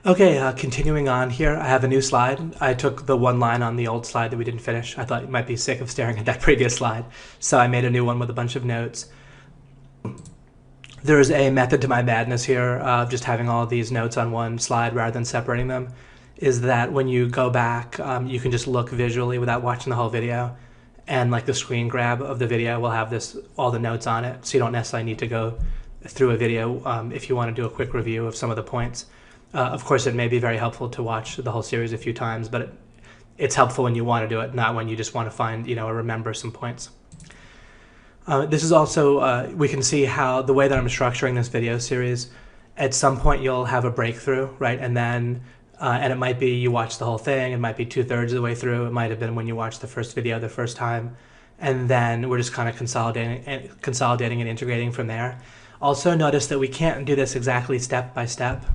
Okay, continuing on here, I have a new slide. I took the one line on the old slide that we didn't finish. I thought you might be sick of staring at that previous slide, so I made a new one with a bunch of notes. There's a method to my madness here of just having all these notes on one slide rather than separating them, is that when you go back, you can just look visually without watching the whole video, and like the screen grab of the video will have all the notes on it, so you don't necessarily need to go through a video if you want to do a quick review of some of the points. Of course, it may be very helpful to watch the whole series a few times, but it's helpful when you want to do it, not when you just want to find, or remember some points. This is also, we can see how the way that I'm structuring this video series, at some point you'll have a breakthrough, right? And then, and it might be you watch the whole thing, it might be 2/3 of the way through, it might have been when you watched the first video the first time, and then we're just kind of consolidating and integrating from there. Also notice that we can't do this exactly step by step.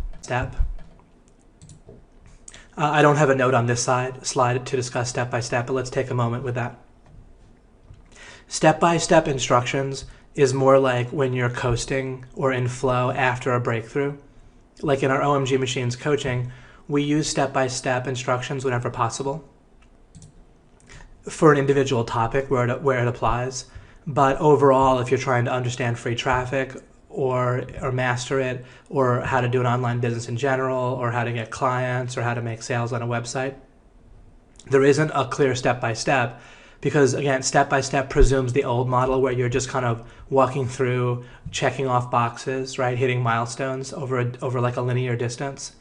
I don't have a note on this slide to discuss step by step, but let's take a moment with that. Step-by-step instructions is more like when you're coasting or in flow after a breakthrough. Like in our OMG Machines coaching, we use step-by-step instructions whenever possible for an individual topic where it applies. But overall, if you're trying to understand free traffic or master it, or how to do an online business in general, or how to get clients, or how to make sales on a website, there isn't a clear step-by-step, because again, step-by-step presumes the old model where you're just kind of walking through, checking off boxes, right, hitting milestones over like a linear distance,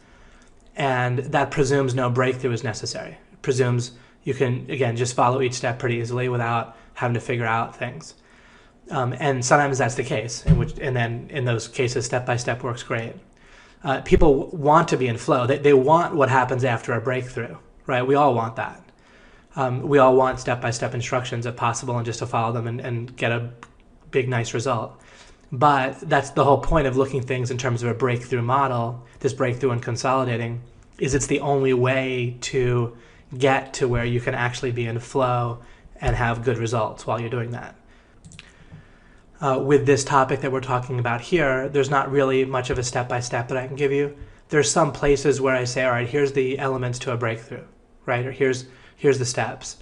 and that presumes no breakthrough is necessary. It presumes you can, again, just follow each step pretty easily without having to figure out things. And sometimes that's the case, and then in those cases, step-by-step works great. People want to be in flow. They want what happens after a breakthrough, right? We all want that. We all want step-by-step instructions if possible, and just to follow them and get a big, nice result. But that's the whole point of looking things in terms of a breakthrough model, this breakthrough and consolidating, is it's the only way to get to where you can actually be in flow and have good results while you're doing that. With this topic that we're talking about here, there's not really much of a step-by-step that I can give you. There's some places where I say, all right, here's the elements to a breakthrough, right? Or here's the steps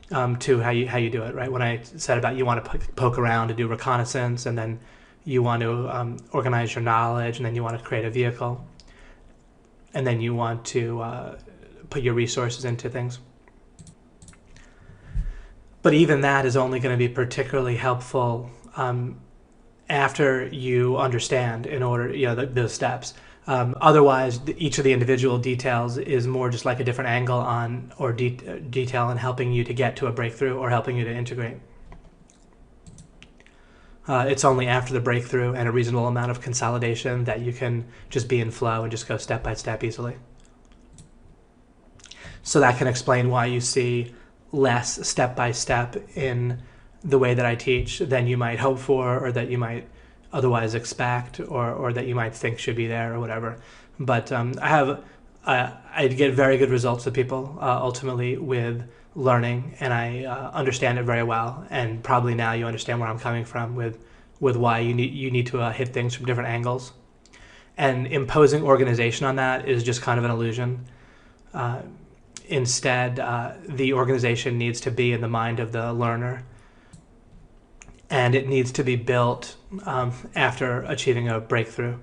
to how you do it, right? When I said about you want to poke around to do reconnaissance, and then you want to organize your knowledge, and then you want to create a vehicle, and then you want to put your resources into things. But even that is only going to be particularly helpful after you understand, in order, those steps. Otherwise, each of the individual details is more just like a different angle on, or detail on helping you to get to a breakthrough or helping you to integrate. It's only after the breakthrough and a reasonable amount of consolidation that you can just be in flow and just go step by step easily. So that can explain why you see less step by step in the way that I teach than you might hope for, or that you might otherwise expect, or that you might think should be there, or whatever. But I get very good results with people ultimately with learning, and I understand it very well. And probably now you understand where I'm coming from with why you need to hit things from different angles. And imposing organization on that is just kind of an illusion. Instead, the organization needs to be in the mind of the learner, and it needs to be built after achieving a breakthrough.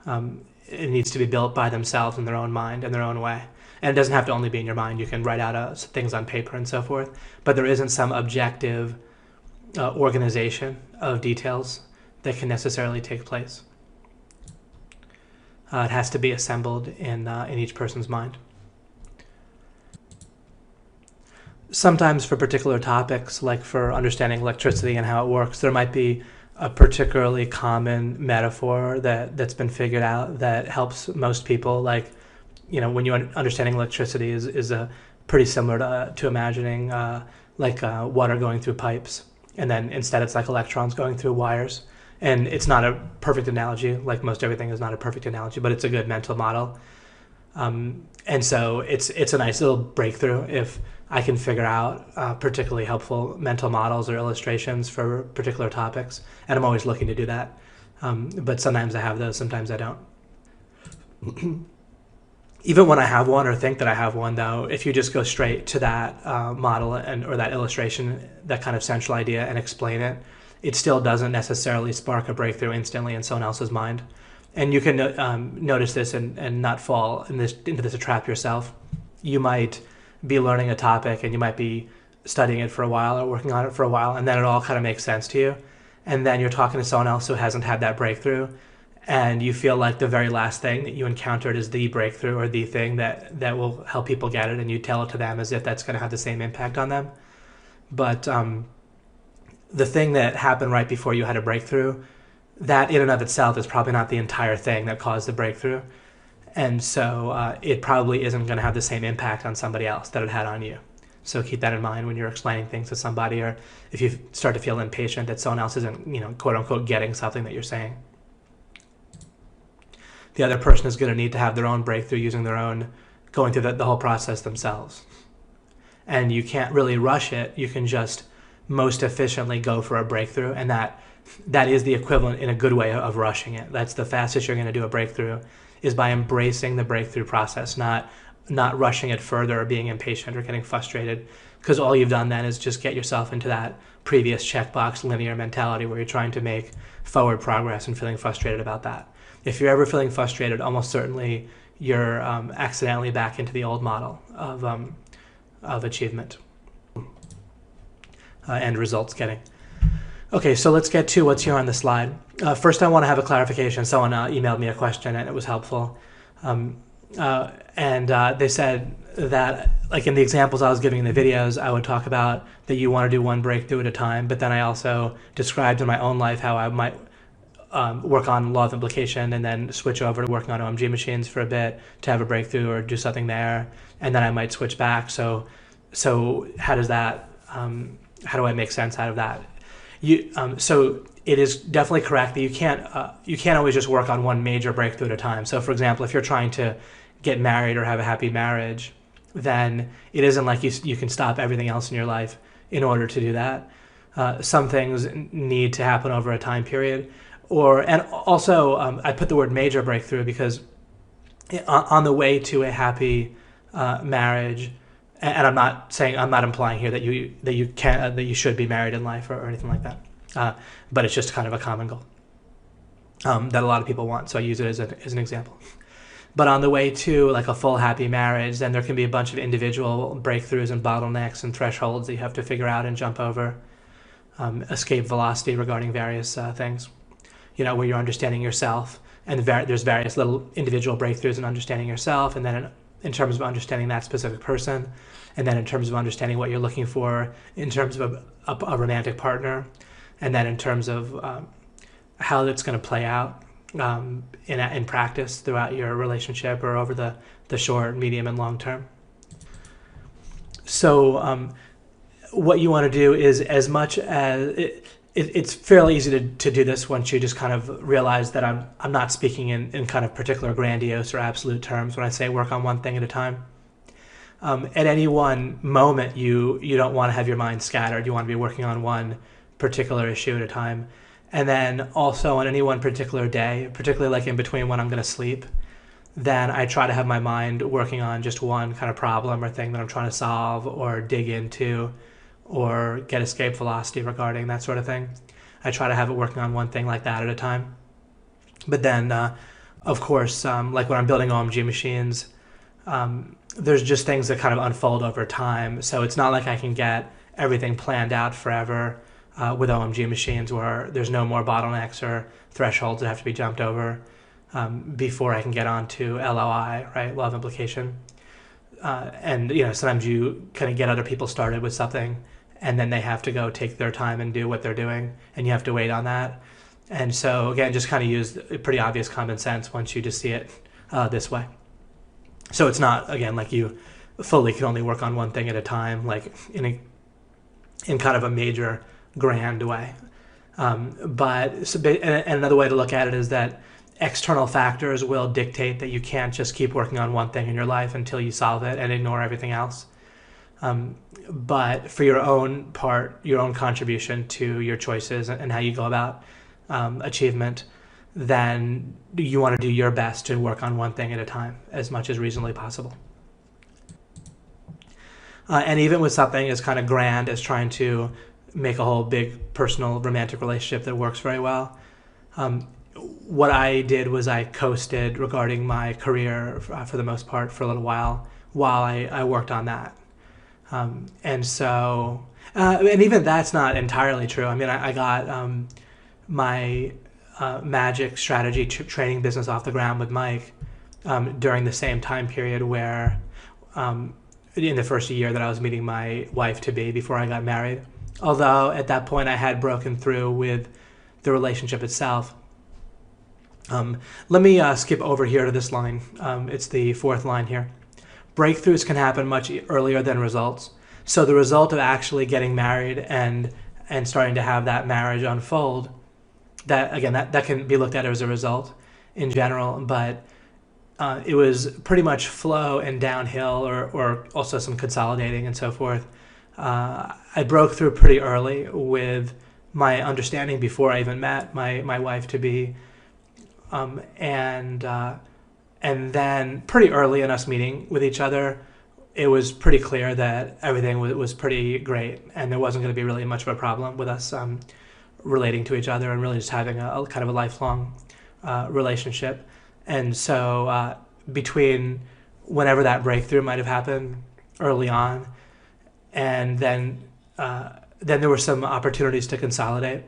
It needs to be built by themselves in their own mind, in their own way. And it doesn't have to only be in your mind. You can write out things on paper and so forth, but there isn't some objective organization of details that can necessarily take place. It has to be assembled in each person's mind. Sometimes for particular topics, like for understanding electricity and how it works, there might be a particularly common metaphor that's been figured out that helps most people. Like, when you're understanding electricity is pretty similar to imagining water going through pipes, and then instead it's like electrons going through wires. And it's not a perfect analogy, like most everything is not a perfect analogy, but it's a good mental model. And so it's a nice little breakthrough if I can figure out particularly helpful mental models or illustrations for particular topics. And I'm always looking to do that. But sometimes I have those, sometimes I don't. Even when I have one or think that I have one, though, if you just go straight to that model or that illustration, that kind of central idea, and explain it, it still doesn't necessarily spark a breakthrough instantly in someone else's mind. And you can notice this and not fall into this trap yourself. You might be learning a topic and you might be studying it for a while or working on it for a while, and then it all kind of makes sense to you. And then you're talking to someone else who hasn't had that breakthrough, and you feel like the very last thing that you encountered is the breakthrough or the thing that will help people get it, and you tell it to them as if that's going to have the same impact on them. But the thing that happened right before you had a breakthrough, that in and of itself is probably not the entire thing that caused the breakthrough. And so it probably isn't going to have the same impact on somebody else that it had on you. So keep that in mind when you're explaining things to somebody, or if you start to feel impatient that someone else isn't, quote unquote, getting something that you're saying. The other person is going to need to have their own breakthrough going through the whole process themselves. And you can't really rush it. You can just most efficiently go for a breakthrough, and that is the equivalent in a good way of rushing it. That's the fastest you're going to do a breakthrough, is by embracing the breakthrough process, not rushing it further or being impatient or getting frustrated, because all you've done then is just get yourself into that previous checkbox linear mentality where you're trying to make forward progress and feeling frustrated about that. If you're ever feeling frustrated, almost certainly you're accidentally back into the old model of achievement and results getting. Okay, so let's get to what's here on the slide. First, I want to have a clarification. Someone emailed me a question and it was helpful. They said that, like in the examples I was giving in the videos, I would talk about that you want to do one breakthrough at a time, but then I also described in my own life how I might work on law of implication and then switch over to working on OMG machines for a bit to have a breakthrough or do something there, and then I might switch back. So how does that, how do I make sense out of that? So it is definitely correct that you can't always just work on one major breakthrough at a time. So for example, if you're trying to get married or have a happy marriage, then it isn't like you can stop everything else in your life in order to do that. Some things need to happen over a time period. And also, I put the word major breakthrough because on the way to a happy marriage, and I'm not implying here that you should be married in life or anything like that, but it's just kind of a common goal that a lot of people want. So I use it as an example. But on the way to like a full happy marriage, then there can be a bunch of individual breakthroughs and bottlenecks and thresholds that you have to figure out and jump over. Escape velocity regarding various things. Where you're understanding yourself, and there's various little individual breakthroughs in understanding yourself, and then in terms of understanding that specific person, and then in terms of understanding what you're looking for in terms of a romantic partner, and then in terms of how it's going to play out in practice throughout your relationship or over the short, medium, and long term. So what you want to do is, as much as it's fairly easy to do this once you just kind of realize that I'm not speaking in kind of particular grandiose or absolute terms when I say work on one thing at a time. At any one moment, you don't want to have your mind scattered. You want to be working on one particular issue at a time. And then also on any one particular day, particularly like in between when I'm going to sleep, then I try to have my mind working on just one kind of problem or thing that I'm trying to solve or dig into, or get escape velocity regarding, that sort of thing. I try to have it working on one thing like that at a time. But then, of course, like when I'm building OMG machines, there's just things that kind of unfold over time. So it's not like I can get everything planned out forever with OMG machines where there's no more bottlenecks or thresholds that have to be jumped over before I can get on to LOI, right, law of implication. And sometimes you kind of get other people started with something, and then they have to go take their time and do what they're doing, and you have to wait on that. And so again, just kind of use pretty obvious common sense once you just see it this way. So it's not, again, like you fully can only work on one thing at a time, like in kind of a major grand way. But another way to look at it is that external factors will dictate that you can't just keep working on one thing in your life until you solve it and ignore everything else. But for your own part, your own contribution to your choices and how you go about achievement, then you want to do your best to work on one thing at a time as much as reasonably possible. And even with something as kind of grand as trying to make a whole big personal romantic relationship that works very well, what I did was I coasted regarding my career for the most part for a little while I worked on that. And so, and even that's not entirely true. I mean, I got my magic strategy training business off the ground with Mike during the same time period where in the first year that I was meeting my wife-to-be before I got married. Although at that point I had broken through with the relationship itself. Let me skip over here to this line. It's the fourth line here. Breakthroughs can happen much earlier than results. So the result of actually getting married and starting to have that marriage unfold, that can be looked at as a result in general, but it was pretty much flow and downhill, or also some consolidating and so forth. I broke through pretty early with my understanding before I even met my wife-to-be, and then pretty early in us meeting with each other, it was pretty clear that everything was pretty great, and there wasn't going to be really much of a problem with us relating to each other and really just having a kind of a lifelong relationship. And so between whenever that breakthrough might have happened early on, and then there were some opportunities to consolidate.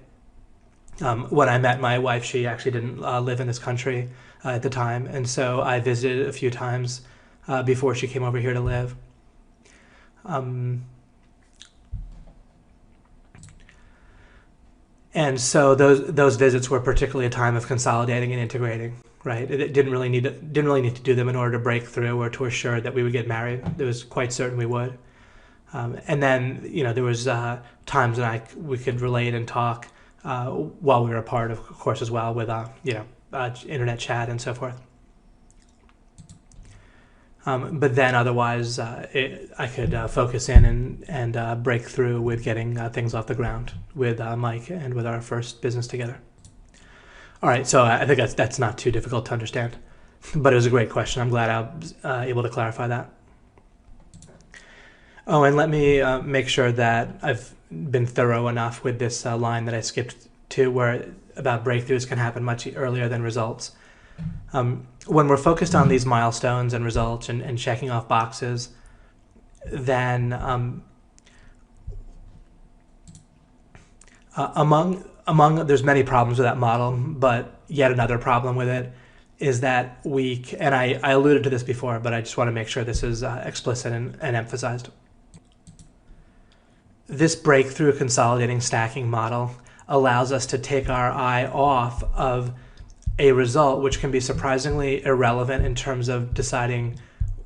When I met my wife, she actually didn't live in this country at the time, and so I visited a few times before she came over here to live. And so those visits were particularly a time of consolidating and integrating. Right, it didn't really need to do them in order to break through or to assure that we would get married. It was quite certain we would. And then there was times when we could relate and talk while we were apart, of course, as well with internet chat and so forth. But then otherwise, I could focus in and break through with getting things off the ground with Mike and with our first business together. All right, so I think that's not too difficult to understand, but it was a great question. I'm glad I was able to clarify that. Oh, and let me make sure that I've been thorough enough with this line that I skipped to, where about breakthroughs can happen much earlier than results. When we're focused on these milestones and results and checking off boxes, then there's many problems with that model, but yet another problem with it is that and I alluded to this before, but I just want to make sure this is explicit and emphasized. This breakthrough consolidating stacking model allows us to take our eye off of a result which can be surprisingly irrelevant in terms of deciding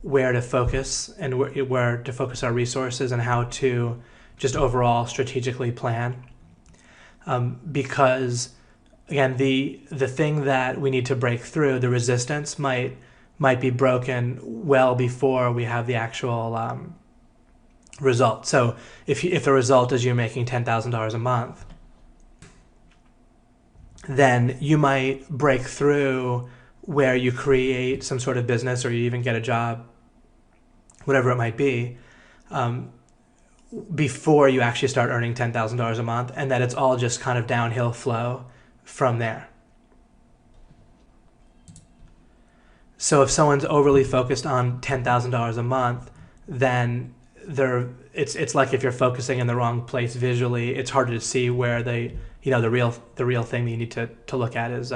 where to focus and where to focus our resources and how to just overall strategically plan. Because again, the thing that we need to break through, the resistance might be broken well before we have the actual result. So if the result is you're making $10,000 a month, then you might break through where you create some sort of business or you even get a job, whatever it might be, before you actually start earning $10,000 a month, and that it's all just kind of downhill flow from there. So if someone's overly focused on $10,000 a month, then it's like if you're focusing in the wrong place visually, it's harder to see where the real thing that you need to look at is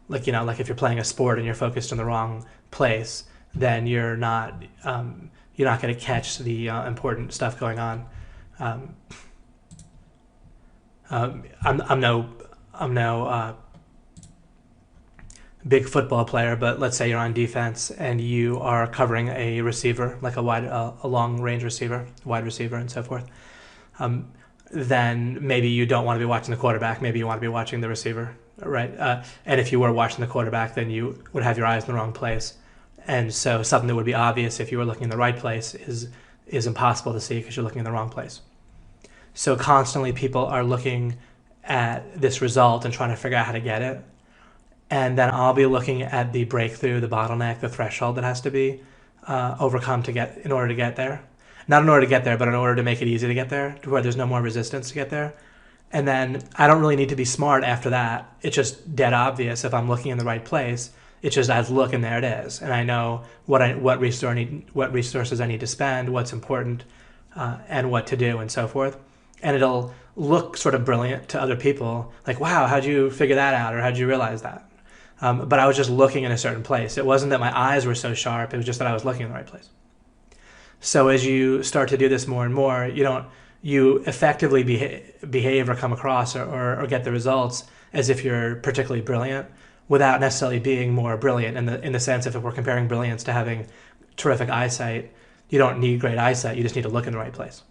like if you're playing a sport and you're focused in the wrong place, then you're not going to catch the important stuff going on. I'm no big football player, but let's say you're on defense and you are covering a receiver, like a long range receiver, wide receiver, and so forth. Then maybe you don't want to be watching the quarterback. Maybe you want to be watching the receiver, right? And if you were watching the quarterback, then you would have your eyes in the wrong place. And so something that would be obvious if you were looking in the right place is impossible to see because you're looking in the wrong place. So constantly people are looking at this result and trying to figure out how to get it. and then I'll be looking at the breakthrough, the bottleneck, the threshold that has to be overcome in order to get there. Not in order to get there, but in order to make it easy to get there, to where there's no more resistance to get there. And then I don't really need to be smart after that. It's just dead obvious if I'm looking in the right place. It's just I look and there it is, and I know what resources I need to spend, what's important, and what to do, and so forth. And it'll look sort of brilliant to other people, like, wow, how'd you figure that out, or how'd you realize that? But I was just looking in a certain place. It wasn't that my eyes were so sharp, it was just that I was looking in the right place. So as you start to do this more and more, you effectively behave or come across or get the results as if you're particularly brilliant, without necessarily being more brilliant in the sense, if we're comparing brilliance to having terrific eyesight, you don't need great eyesight, you just need to look in the right place.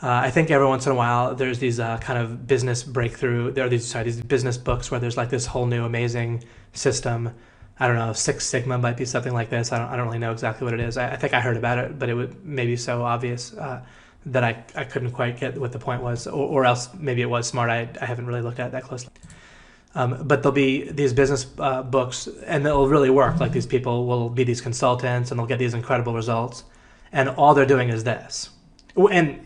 I think every once in a while there's these kind of business breakthrough, these business books where there's like this whole new amazing system. I don't know, Six Sigma might be something like this. I don't really know exactly what it is. I think I heard about it, but it would maybe so obvious that I couldn't quite get what the point was, or else maybe it was smart. I haven't really looked at it that closely. But there'll be these business books, and they'll really work. Like, these people will be these consultants, and they'll get these incredible results, and all they're doing is this. And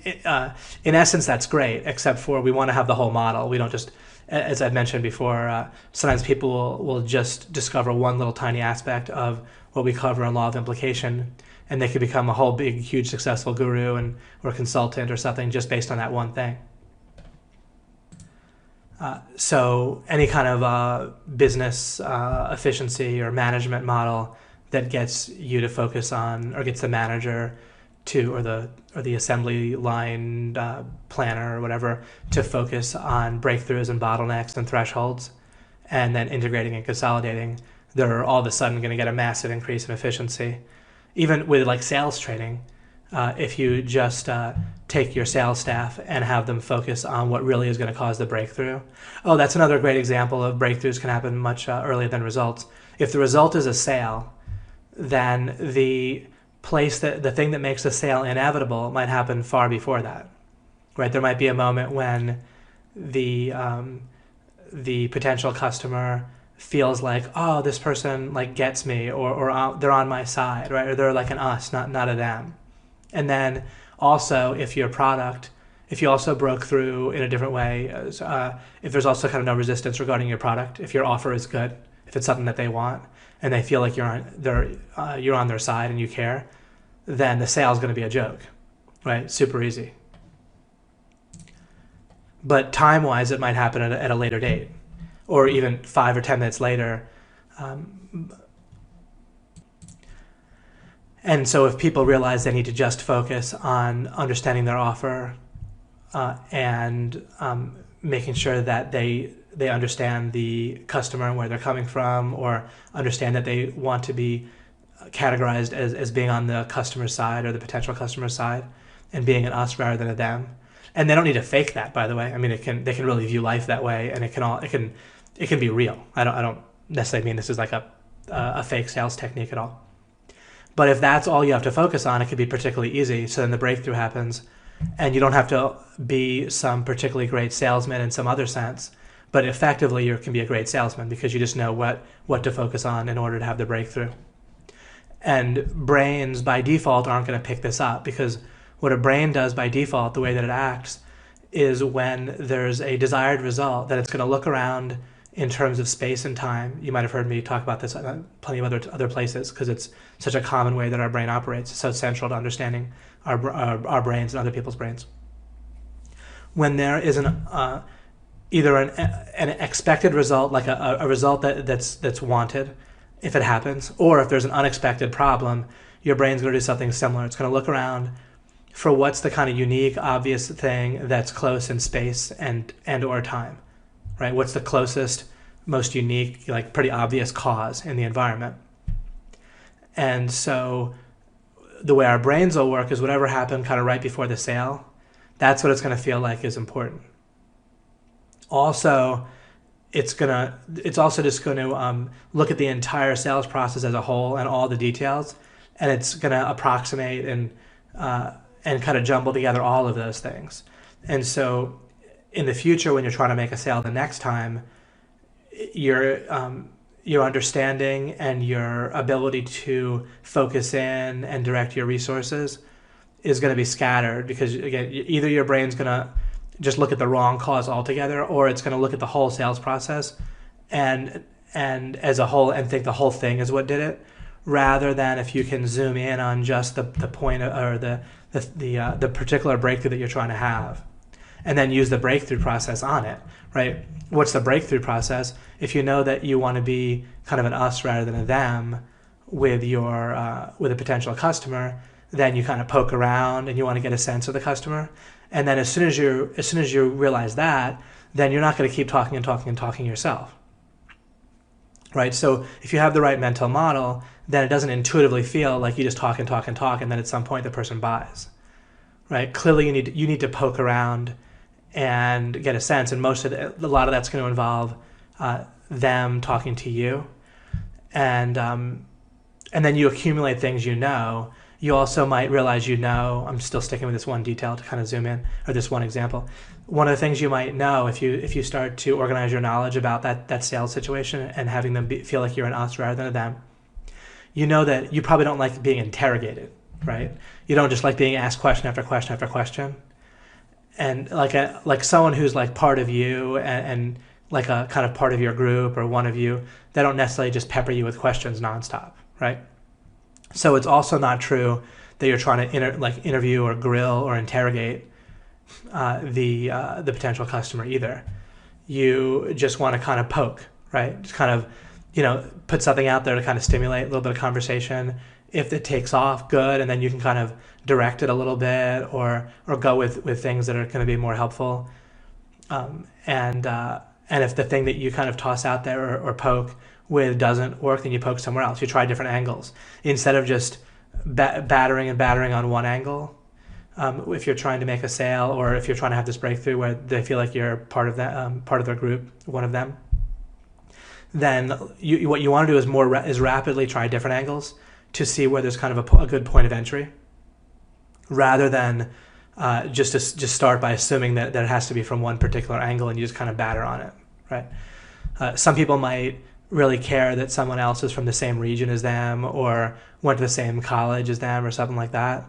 in essence, that's great, except for we want to have the whole model. We don't just, as I've mentioned before, sometimes people will just discover one little tiny aspect of what we cover in law of implication, and they could become a whole big, huge, successful guru or consultant or something just based on that one thing. So any kind of business efficiency or management model that gets you to focus on, or gets the manager to, or the assembly line planner or whatever, to focus on breakthroughs and bottlenecks and thresholds, and then integrating and consolidating, they're all of a sudden going to get a massive increase in efficiency. Even with like sales training, if you just take your sales staff and have them focus on what really is going to cause the breakthrough. Oh, that's another great example of breakthroughs can happen much earlier than results. If the result is a sale, then the thing that makes the sale inevitable might happen far before that, right? There might be a moment when the potential customer feels like, oh, this person like gets me, or they're on my side, right? Or they're like an us, not a them. And then also, if you also broke through in a different way, if there's also kind of no resistance regarding your product, if your offer is good, if it's something that they want, and they feel like you're on their side and you care, then the sale is going to be a joke, right? Super easy. But time-wise, it might happen at a later date, or even 5 or 10 minutes later. And so if people realize they need to just focus on understanding their offer and making sure that they understand the customer and where they're coming from, or understand that they want to be categorized as being on the customer side or the potential customer side, and being an us rather than a them. And they don't need to fake that, by the way. I mean, they can really view life that way, and it can be real. I don't necessarily mean this is like a fake sales technique at all. But if that's all you have to focus on, it could be particularly easy. So then the breakthrough happens, and you don't have to be some particularly great salesman in some other sense, but effectively you can be a great salesman because you just know what to focus on in order to have the breakthrough. And brains by default aren't going to pick this up, because what a brain does by default, the way that it acts, is when there's a desired result, that it's going to look around in terms of space and time. You might have heard me talk about this at plenty of other places, because it's such a common way that our brain operates. It's so central to understanding our brains and other people's brains. When there is either an expected result, like a result that's wanted, if it happens, or if there's an unexpected problem, your brain's going to do something similar. It's going to look around for what's the kind of unique, obvious thing that's close in space and or time, right? What's the closest, most unique, like pretty obvious cause in the environment. And so the way our brains will work is whatever happened kind of right before the sale, that's what it's going to feel like is important. Also, it's also just going to look at the entire sales process as a whole and all the details, and it's going to approximate and kind of jumble together all of those things. And so in the future, when you're trying to make a sale the next time, your understanding and your ability to focus in and direct your resources is going to be scattered, because again, either your brain's going to just look at the wrong cause altogether, or it's going to look at the whole sales process and as a whole and think the whole thing is what did it, rather than if you can zoom in on just the point or the particular breakthrough that you're trying to have, and then use the breakthrough process on it, right? What's the breakthrough process? If you know that you want to be kind of an us rather than a them with your with a potential customer, then you kind of poke around and you want to get a sense of the customer. And then as soon as you realize that, then you're not going to keep talking and talking and talking yourself, right? So if you have the right mental model, then it doesn't intuitively feel like you just talk and talk and talk, and then at some point the person buys, right? Clearly you need to poke around and get a sense, and a lot of that's going to involve them talking to you, and then you accumulate things you know. You also might realize I'm still sticking with this one detail to kind of zoom in, or this one example. One of the things you might know if you start to organize your knowledge about that sales situation and having them feel like you're an us rather than a them, you know that you probably don't like being interrogated, right? You don't just like being asked question after question after question. And like someone who's like part of you and like a kind of part of your group or one of you, they don't necessarily just pepper you with questions nonstop, right? So it's also not true that you're trying to interview or grill or interrogate the potential customer either. You just want to kind of poke, right? Just kind of, put something out there to kind of stimulate a little bit of conversation. If it takes off, good, and then you can kind of direct it a little bit or go with things that are going to be more helpful. And if the thing that you kind of toss out there or poke with doesn't work, then you poke somewhere else. You try different angles instead of just battering on one angle. If you're trying to make a sale, or if you're trying to have this breakthrough where they feel like you're part of that, part of their group, one of them, then what you want to do is rapidly try different angles to see where there's kind of a good point of entry, rather than just start by assuming that it has to be from one particular angle and you just kind of batter on it, right? Some people might really care that someone else is from the same region as them or went to the same college as them or something like that.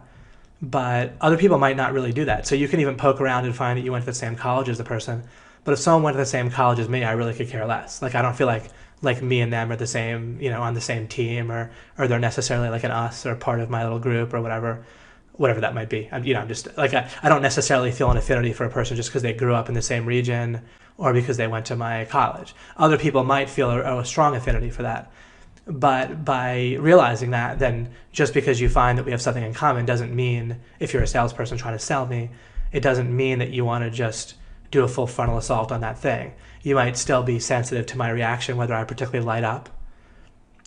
But other people might not really do that. So you can even poke around and find that you went to the same college as the person. But if someone went to the same college as me, I really could care less. Like, I don't feel like me and them are the same, on the same team, or they're necessarily like an us or part of my little group or whatever that might be. I'm just like, I don't necessarily feel an affinity for a person just because they grew up in the same region or because they went to my college. Other people might feel a strong affinity for that. But by realizing that, then just because you find that we have something in common doesn't mean, if you're a salesperson trying to sell me, it doesn't mean that you want to just do a full frontal assault on that thing. You might still be sensitive to my reaction, whether I particularly light up.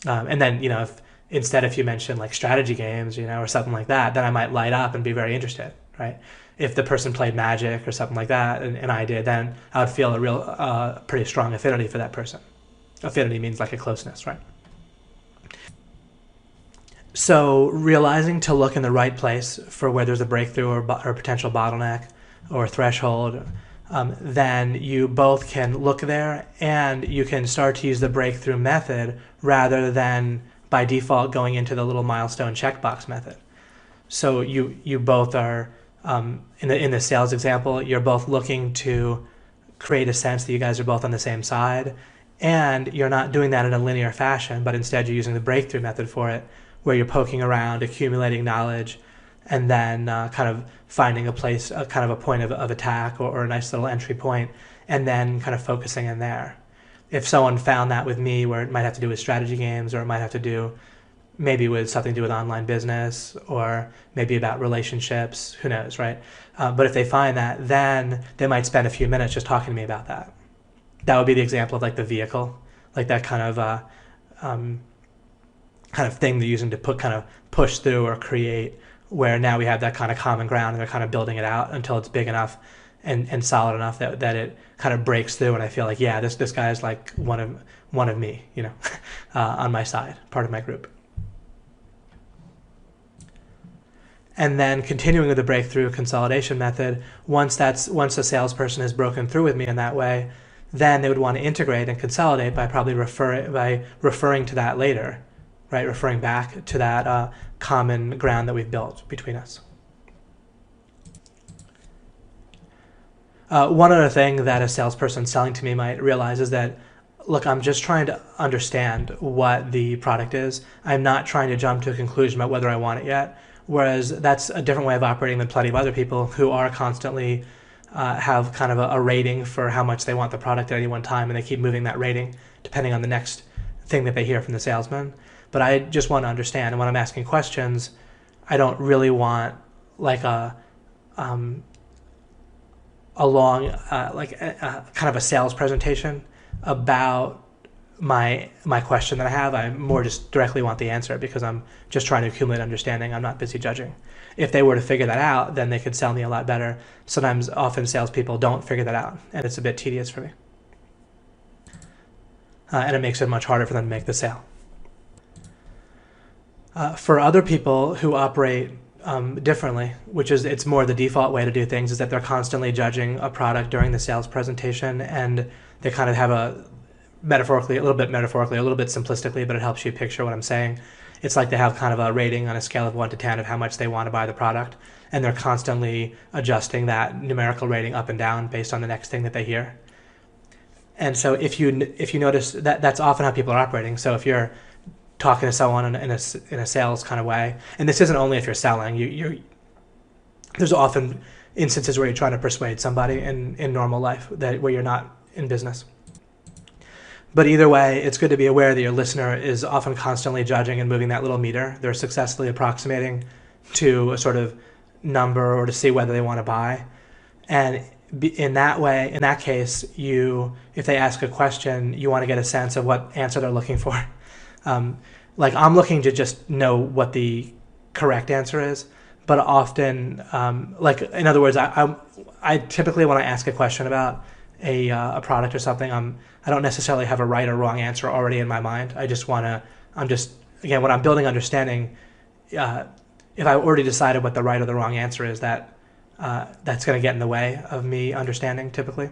And then, if you mention like strategy games, or something like that, then I might light up and be very interested, right? If the person played Magic or something like that, and I did, then I would feel a real, pretty strong affinity for that person. Affinity means like a closeness, right? So realizing to look in the right place for where there's a breakthrough or potential bottleneck or threshold, then you both can look there and you can start to use the breakthrough method rather than by default going into the little milestone checkbox method. So you both are, in the sales example, you're both looking to create a sense that you guys are both on the same side, and you're not doing that in a linear fashion, but instead you're using the breakthrough method for it, where you're poking around, accumulating knowledge, and then kind of finding a place, kind of a point of attack or a nice little entry point, and then kind of focusing in there. If someone found that with me, where it might have to do with strategy games, or it might have to do maybe with something to do with online business, or maybe about relationships, who knows, right? But if they find that, then they might spend a few minutes just talking to me about that. That would be the example of like the vehicle, like that kind of thing they're using to push through or create, where now we have that kind of common ground and they're kind of building it out until it's big enough and solid enough that it kind of breaks through, and I feel like, yeah, this guy is like one of me, on my side, part of my group. And then continuing with the breakthrough consolidation method, once a salesperson has broken through with me in that way, then they would want to integrate and consolidate by probably referring to that later, right? Referring back to that common ground that we've built between us. One other thing that a salesperson selling to me might realize is that, look, I'm just trying to understand what the product is. I'm not trying to jump to a conclusion about whether I want it yet. Whereas that's a different way of operating than plenty of other people who are constantly have kind of a rating for how much they want the product at any one time, and they keep moving that rating depending on the next thing that they hear from the salesman. But I just want to understand, and when I'm asking questions, I don't really want like a long kind of a sales presentation about my question that I have. I more just directly want the answer because I'm just trying to accumulate understanding. I'm not busy judging. If they were to figure that out, then they could sell me a lot better. Often salespeople don't figure that out, and it's a bit tedious for me. And it makes it much harder for them to make the sale. For other people who operate differently, which is it's more the default way to do things, is that they're constantly judging a product during the sales presentation, and they kind of have a little bit simplistically, but it helps you picture what I'm saying. It's like they have kind of a rating on a scale of 1 to 10 of how much they want to buy the product, and they're constantly adjusting that numerical rating up and down based on the next thing that they hear. And so if you notice that, that's often how people are operating. So if you're talking to someone in a sales kind of way, and this isn't only if you're selling, there's often instances where you're trying to persuade somebody in normal life where you're not in business. But either way, it's good to be aware that your listener is often constantly judging and moving that little meter. They're successfully approximating to a sort of number or to see whether they want to buy. And in that case, if they ask a question, you want to get a sense of what answer they're looking for. Like I'm looking to just know what the correct answer is, but often, like in other words, I typically when I ask a question about a product or something, I don't necessarily have a right or wrong answer already in my mind. Again, when I'm building understanding, if I've already decided what the right or the wrong answer is, that's going to get in the way of me understanding typically.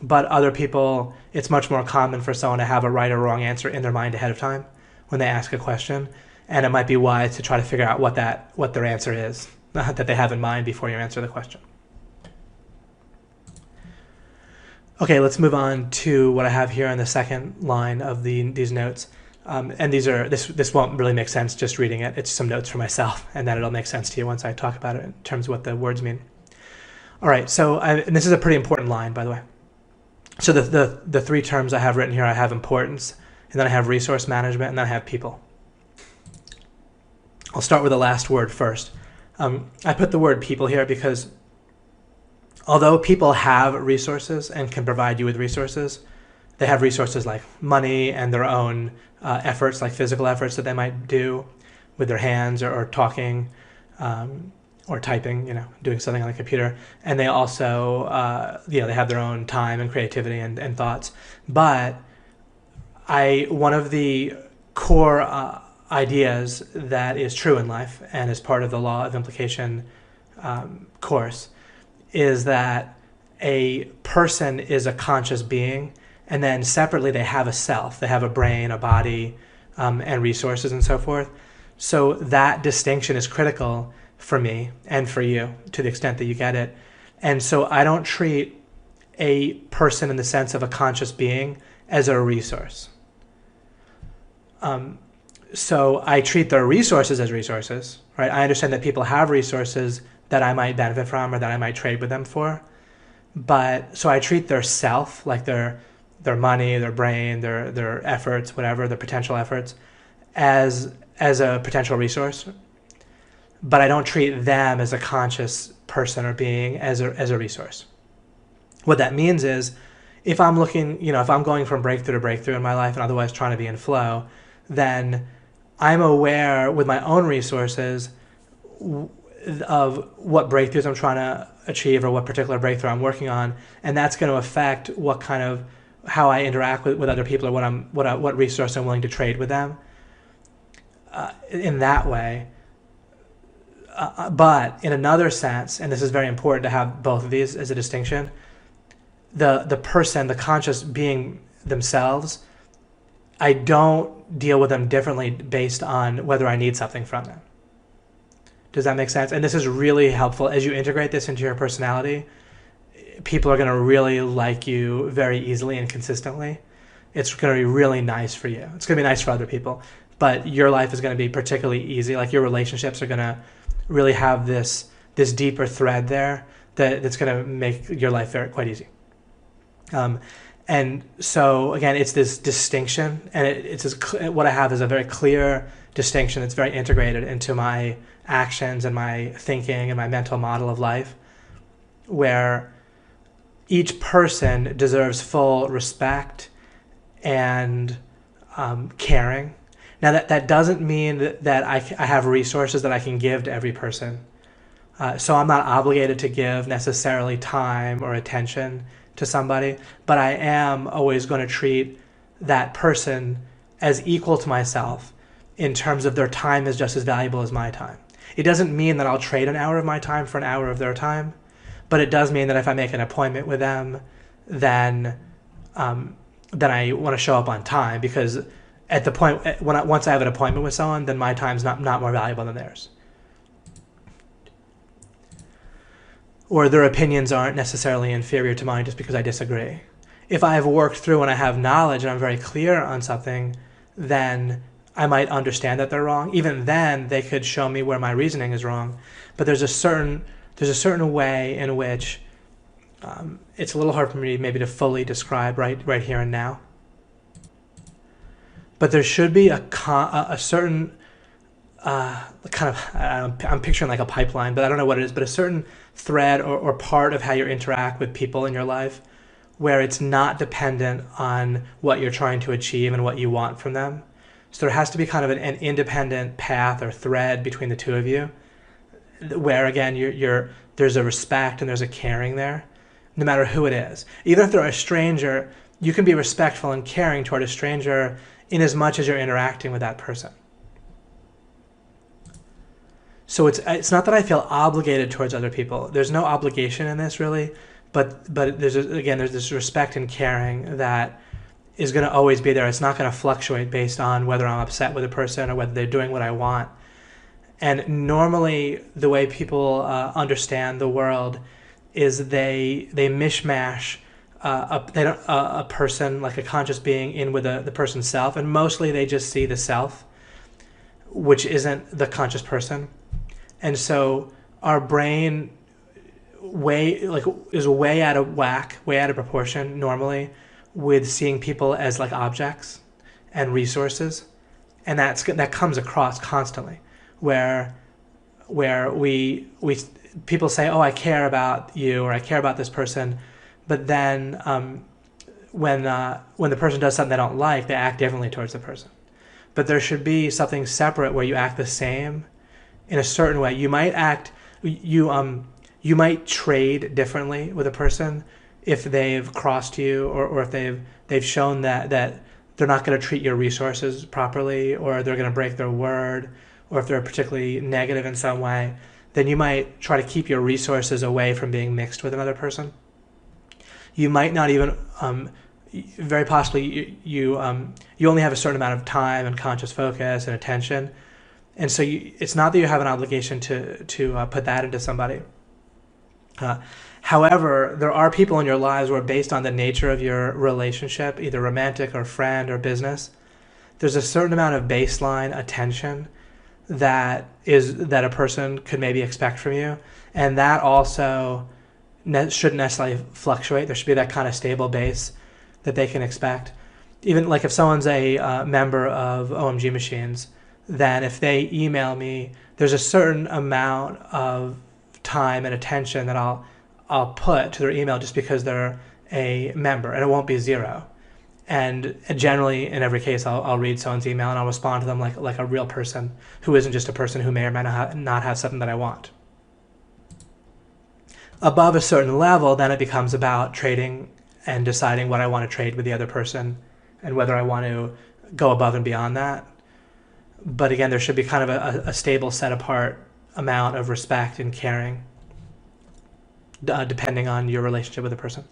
But other people, it's much more common for someone to have a right or wrong answer in their mind ahead of time when they ask a question, and it might be wise to try to figure out what their answer is that they have in mind before you answer the question. Okay, let's move on to what I have here on the second line of these notes. And this won't really make sense just reading it. It's some notes for myself, and then it'll make sense to you once I talk about it in terms of what the words mean. All right, and this is a pretty important line, by the way. So the three terms I have written here, I have importance, and then I have resource management, and then I have people. I'll start with the last word first. I put the word people here because although people have resources and can provide you with resources, they have resources like money and their own efforts, like physical efforts that they might do with their hands or talking or typing, doing something on the computer. And they also, they have their own time and creativity and thoughts. But one of the core ideas that is true in life and is part of the law of implication course is that a person is a conscious being, and then separately they have a self. They have a brain, a body, and resources and so forth. So that distinction is critical for me and for you to the extent that you get it. And so I don't treat a person in the sense of a conscious being as a resource. So I treat their resources as resources, right? I understand that people have resources that I might benefit from or that I might trade with them for. But so I treat their self, like their money, their brain, their efforts, whatever, their potential efforts, as a potential resource. But I don't treat them as a conscious person or being as a resource. What that means is if I'm looking, if I'm going from breakthrough to breakthrough in my life and otherwise trying to be in flow, then I'm aware with my own resources of what breakthroughs I'm trying to achieve or what particular breakthrough I'm working on, and that's going to affect how I interact with other people or what resource I'm willing to trade with them. In that way, But in another sense, and this is very important to have both of these as a distinction, the person, the conscious being themselves, I don't deal with them differently based on whether I need something from them. Does that make sense? And this is really helpful as you integrate this into your personality. People are going to really like you very easily and consistently. It's going to be really nice for you. It's going to be nice for other people, but your life is going to be particularly easy. Like your relationships are going to really have this deeper thread there that's going to make your life quite easy. And so again, it's this distinction, and what I have is a very clear distinction that's very integrated into my actions and my thinking and my mental model of life, where each person deserves full respect and caring. Now that doesn't mean that I have resources that I can give to every person. So I'm not obligated to give necessarily time or attention to somebody, but I am always going to treat that person as equal to myself in terms of their time is just as valuable as my time. It doesn't mean that I'll trade an hour of my time for an hour of their time, but it does mean that if I make an appointment with them, then I want to show up on time, because at the point once I have an appointment with someone, then my time's not more valuable than theirs. Or their opinions aren't necessarily inferior to mine just because I disagree. If I have worked through and I have knowledge and I'm very clear on something, then I might understand that they're wrong. Even then, they could show me where my reasoning is wrong. But there's a certain way in which it's a little hard for me maybe to fully describe right here and now. But there should be a certain I'm picturing like a pipeline, but I don't know what it is, but a certain thread or part of how you interact with people in your life where it's not dependent on what you're trying to achieve and what you want from them. So there has to be kind of an independent path or thread between the two of you where, again, there's a respect and there's a caring there, no matter who it is. Even if they're a stranger, you can be respectful and caring toward a stranger in as much as you're interacting with that person. So it's not that I feel obligated towards other people. There's no obligation in this really, but there's this respect and caring that is going to always be there. It's not going to fluctuate based on whether I'm upset with a person or whether they're doing what I want. And normally the way people understand the world is they mishmash a person, like a conscious being, in with the person's self, and mostly they just see the self, which isn't the conscious person. And so our brain is way out of whack, way out of proportion normally with seeing people as like objects and resources, and that comes across constantly, where people say, "Oh, I care about you," or "I care about this person," but then when the person does something they don't like, they act differently towards the person. But there should be something separate where you act the same in a certain way. You might you might trade differently with a person if they've crossed you, or if they've shown that they're not going to treat your resources properly, or they're going to break their word, or if they're particularly negative in some way. Then you might try to keep your resources away from being mixed with another person. You might not even very possibly you only have a certain amount of time and conscious focus and attention. And so it's not that you have an obligation to put that into somebody. However, there are people in your lives where, based on the nature of your relationship, either romantic or friend or business, there's a certain amount of baseline attention that a person could maybe expect from you. And that also shouldn't necessarily fluctuate. There should be that kind of stable base that they can expect. Even like if someone's a member of OMG Machines, then if they email me, there's a certain amount of time and attention that I'll put to their email just because they're a member, and it won't be zero. And generally, in every case, I'll read someone's email and I'll respond to them like a real person who isn't just a person who may or may not have something that I want. Above a certain level, then it becomes about trading and deciding what I want to trade with the other person and whether I want to go above and beyond that. But again, there should be kind of a stable set apart amount of respect and caring, depending on your relationship with the person.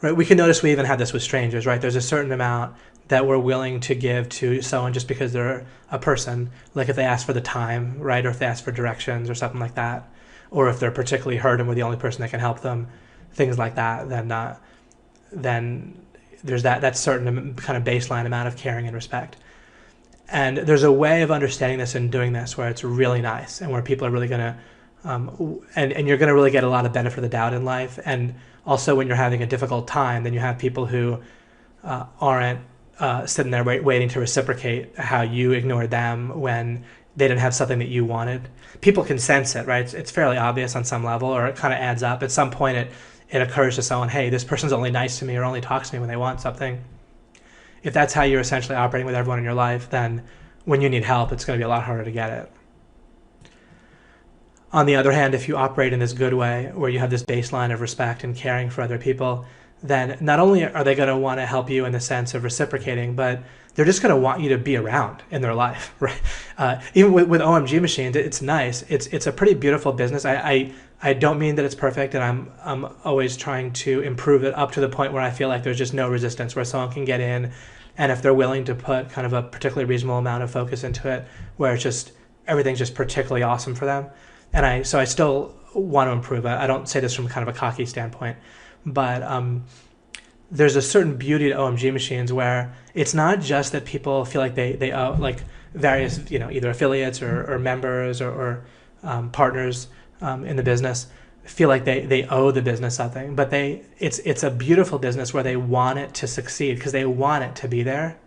Right? We can notice we even have this with strangers, right? There's a certain amount that we're willing to give to someone just because they're a person, like if they ask for the time, right? Or if they ask for directions or something like that, or if they're particularly hurt and we're the only person that can help them, things like that, then there's that certain kind of baseline amount of caring and respect. And there's a way of understanding this and doing this where it's really nice and where people are really going to, and you're going to really get a lot of benefit of the doubt in life. And also when you're having a difficult time, then you have people who aren't sitting there waiting to reciprocate how you ignored them when they didn't have something that you wanted. People can sense it, right? It's fairly obvious on some level, or it kind of adds up. At some point it occurs to someone, hey, this person's only nice to me or only talks to me when they want something. If that's how you're essentially operating with everyone in your life, then when you need help, it's going to be a lot harder to get it. On the other hand, if you operate in this good way, where you have this baseline of respect and caring for other people, then not only are they going to want to help you in the sense of reciprocating, but they're just going to want you to be around in their life, right? Even with OMG machines, it's nice. It's a pretty beautiful business. I don't mean that it's perfect, and I'm always trying to improve it up to the point where I feel like there's just no resistance, where someone can get in, and if they're willing to put kind of a particularly reasonable amount of focus into it, where it's just everything's just particularly awesome for them. And so I still want to improve it. I don't say this from kind of a cocky standpoint, but there's a certain beauty to OMG machines where it's not just that people feel like they owe, like various, either affiliates or members or partners in the business feel like they owe the business something, but it's a beautiful business where they want it to succeed because they want it to be there.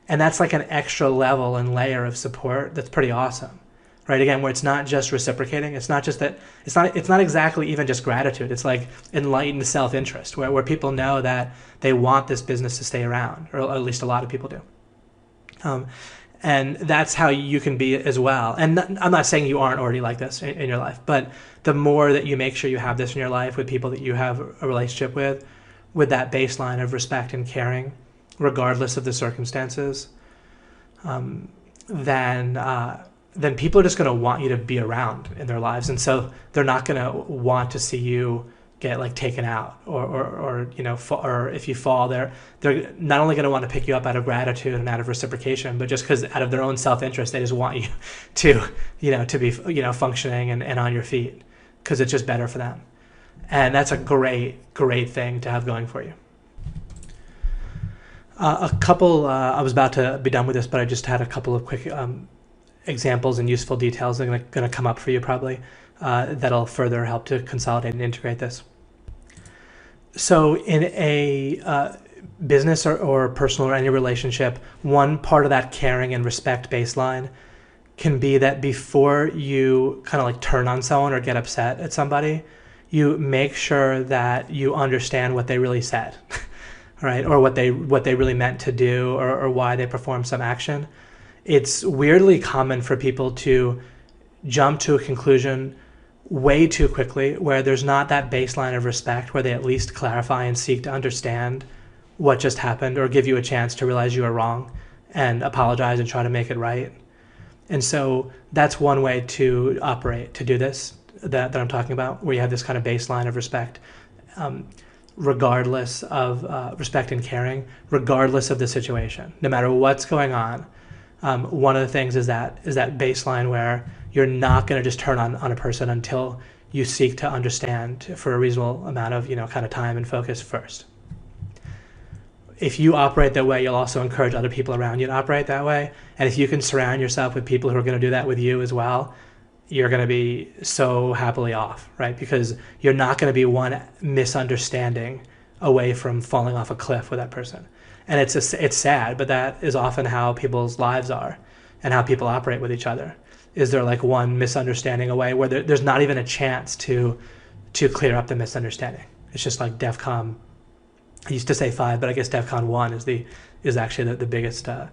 And that's like an extra level and layer of support that's pretty awesome. Right, again, where it's not just reciprocating, it's not just that, it's not exactly even just gratitude. It's like enlightened self-interest, where people know that they want this business to stay around, or at least a lot of people do. And that's how you can be as well. And I'm not saying you aren't already like this in your life, but the more that you make sure you have this in your life with people that you have a relationship with that baseline of respect and caring, regardless of the circumstances, then people are just going to want you to be around in their lives. And so they're not going to want to see you get like taken out or if you fall, they're not only going to want to pick you up out of gratitude and out of reciprocation, but just because out of their own self-interest, they just want you to be functioning and on your feet, because it's just better for them. And that's a great thing to have going for you. I was about to be done with this, but I just had a couple of quick examples and useful details that are going to come up for you probably that'll further help to consolidate and integrate this. So in a business or personal or any relationship, one part of that caring and respect baseline can be that before you kind of like turn on someone or get upset at somebody, you make sure that you understand what they really said, right? Or what they really meant to do, or why they performed some action. It's weirdly common for people to jump to a conclusion way too quickly, where there's not that baseline of respect, where they at least clarify and seek to understand what just happened, or give you a chance to realize you were wrong and apologize and try to make it right. And so that's one way to operate, to do this, that I'm talking about, where you have this kind of baseline of respect, regardless of respect and caring, regardless of the situation, no matter what's going on. One of the things is that baseline where you're not going to just turn on a person until you seek to understand for a reasonable amount of kind of time and focus first. If you operate that way, you'll also encourage other people around you to operate that way. And if you can surround yourself with people who are going to do that with you as well, you're going to be so happily off, right? Because you're not going to be one misunderstanding away from falling off a cliff with that person. And it's sad, but that is often how people's lives are and how people operate with each other. Is there like one misunderstanding away where there's not even a chance to clear up the misunderstanding? It's just like DEFCON. I used to say 5, but I guess DEFCON 1 is actually the biggest, the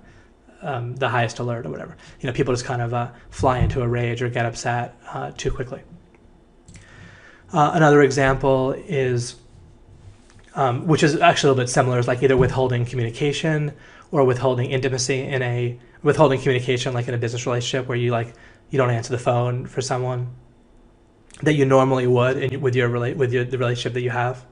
highest alert or whatever. People just kind of fly into a rage or get upset too quickly. Another example is, which is actually a little bit similar, is like either withholding communication or withholding intimacy withholding communication, like in a business relationship where you you don't answer the phone for someone that you normally would with the relationship that you have.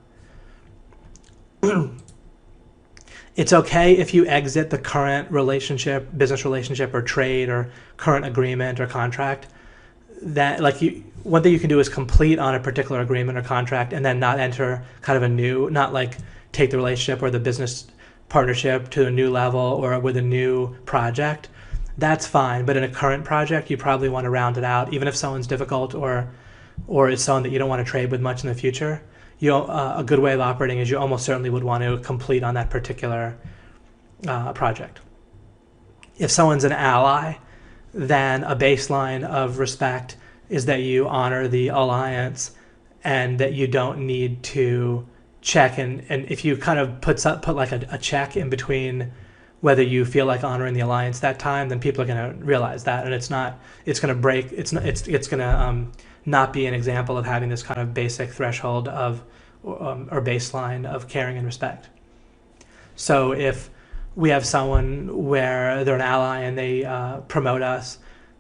It's okay if you exit the current relationship, business relationship, or trade, or current agreement or contract. That one thing you can do is complete on a particular agreement or contract and then not enter kind of a new, not like take the relationship or the business partnership to a new level or with a new project. That's fine, but in a current project, you probably want to round it out, even if someone's difficult or it's someone that you don't want to trade with much in the future. A good way of operating is you almost certainly would want to complete on that particular project. If someone's an ally, then a baseline of respect is that you honor the alliance and that you don't need to check. And if you kind of put like a check in between whether you feel like honoring the alliance that time, then people are going to realize that, and it's going to break. It's going to not be an example of having this kind of basic threshold of or baseline of caring and respect. So if we have someone where they're an ally and they promote us,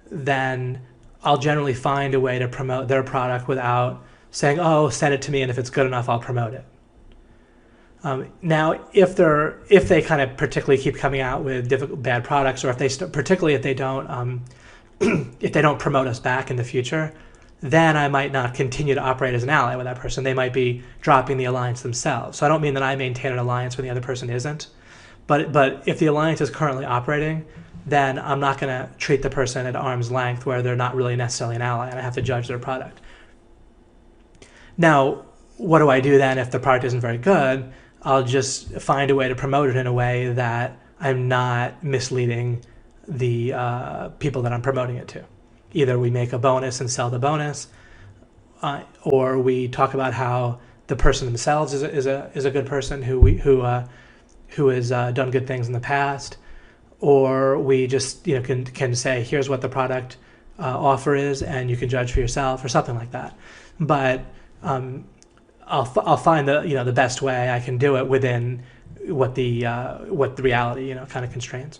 then I'll generally find a way to promote their product without saying, "Oh, send it to me, and if it's good enough, I'll promote it." Now, if they kind of particularly keep coming out with bad products, or particularly if they don't if they don't promote us back in the future, then I might not continue to operate as an ally with that person. They might be dropping the alliance themselves. So I don't mean that I maintain an alliance when the other person isn't, but if the alliance is currently operating, then I'm not going to treat the person at arm's length where they're not really necessarily an ally, and I have to judge their product. Now, what do I do then if the product isn't very good? I'll just find a way to promote it in a way that I'm not misleading the people that I'm promoting it to. Either we make a bonus and sell the bonus, or we talk about how the person themselves is a good person who has done good things in the past, or we just can say, here's what the product offer is, and you can judge for yourself, or something like that. But I'll find the best way I can do it within what the reality kind of constrains.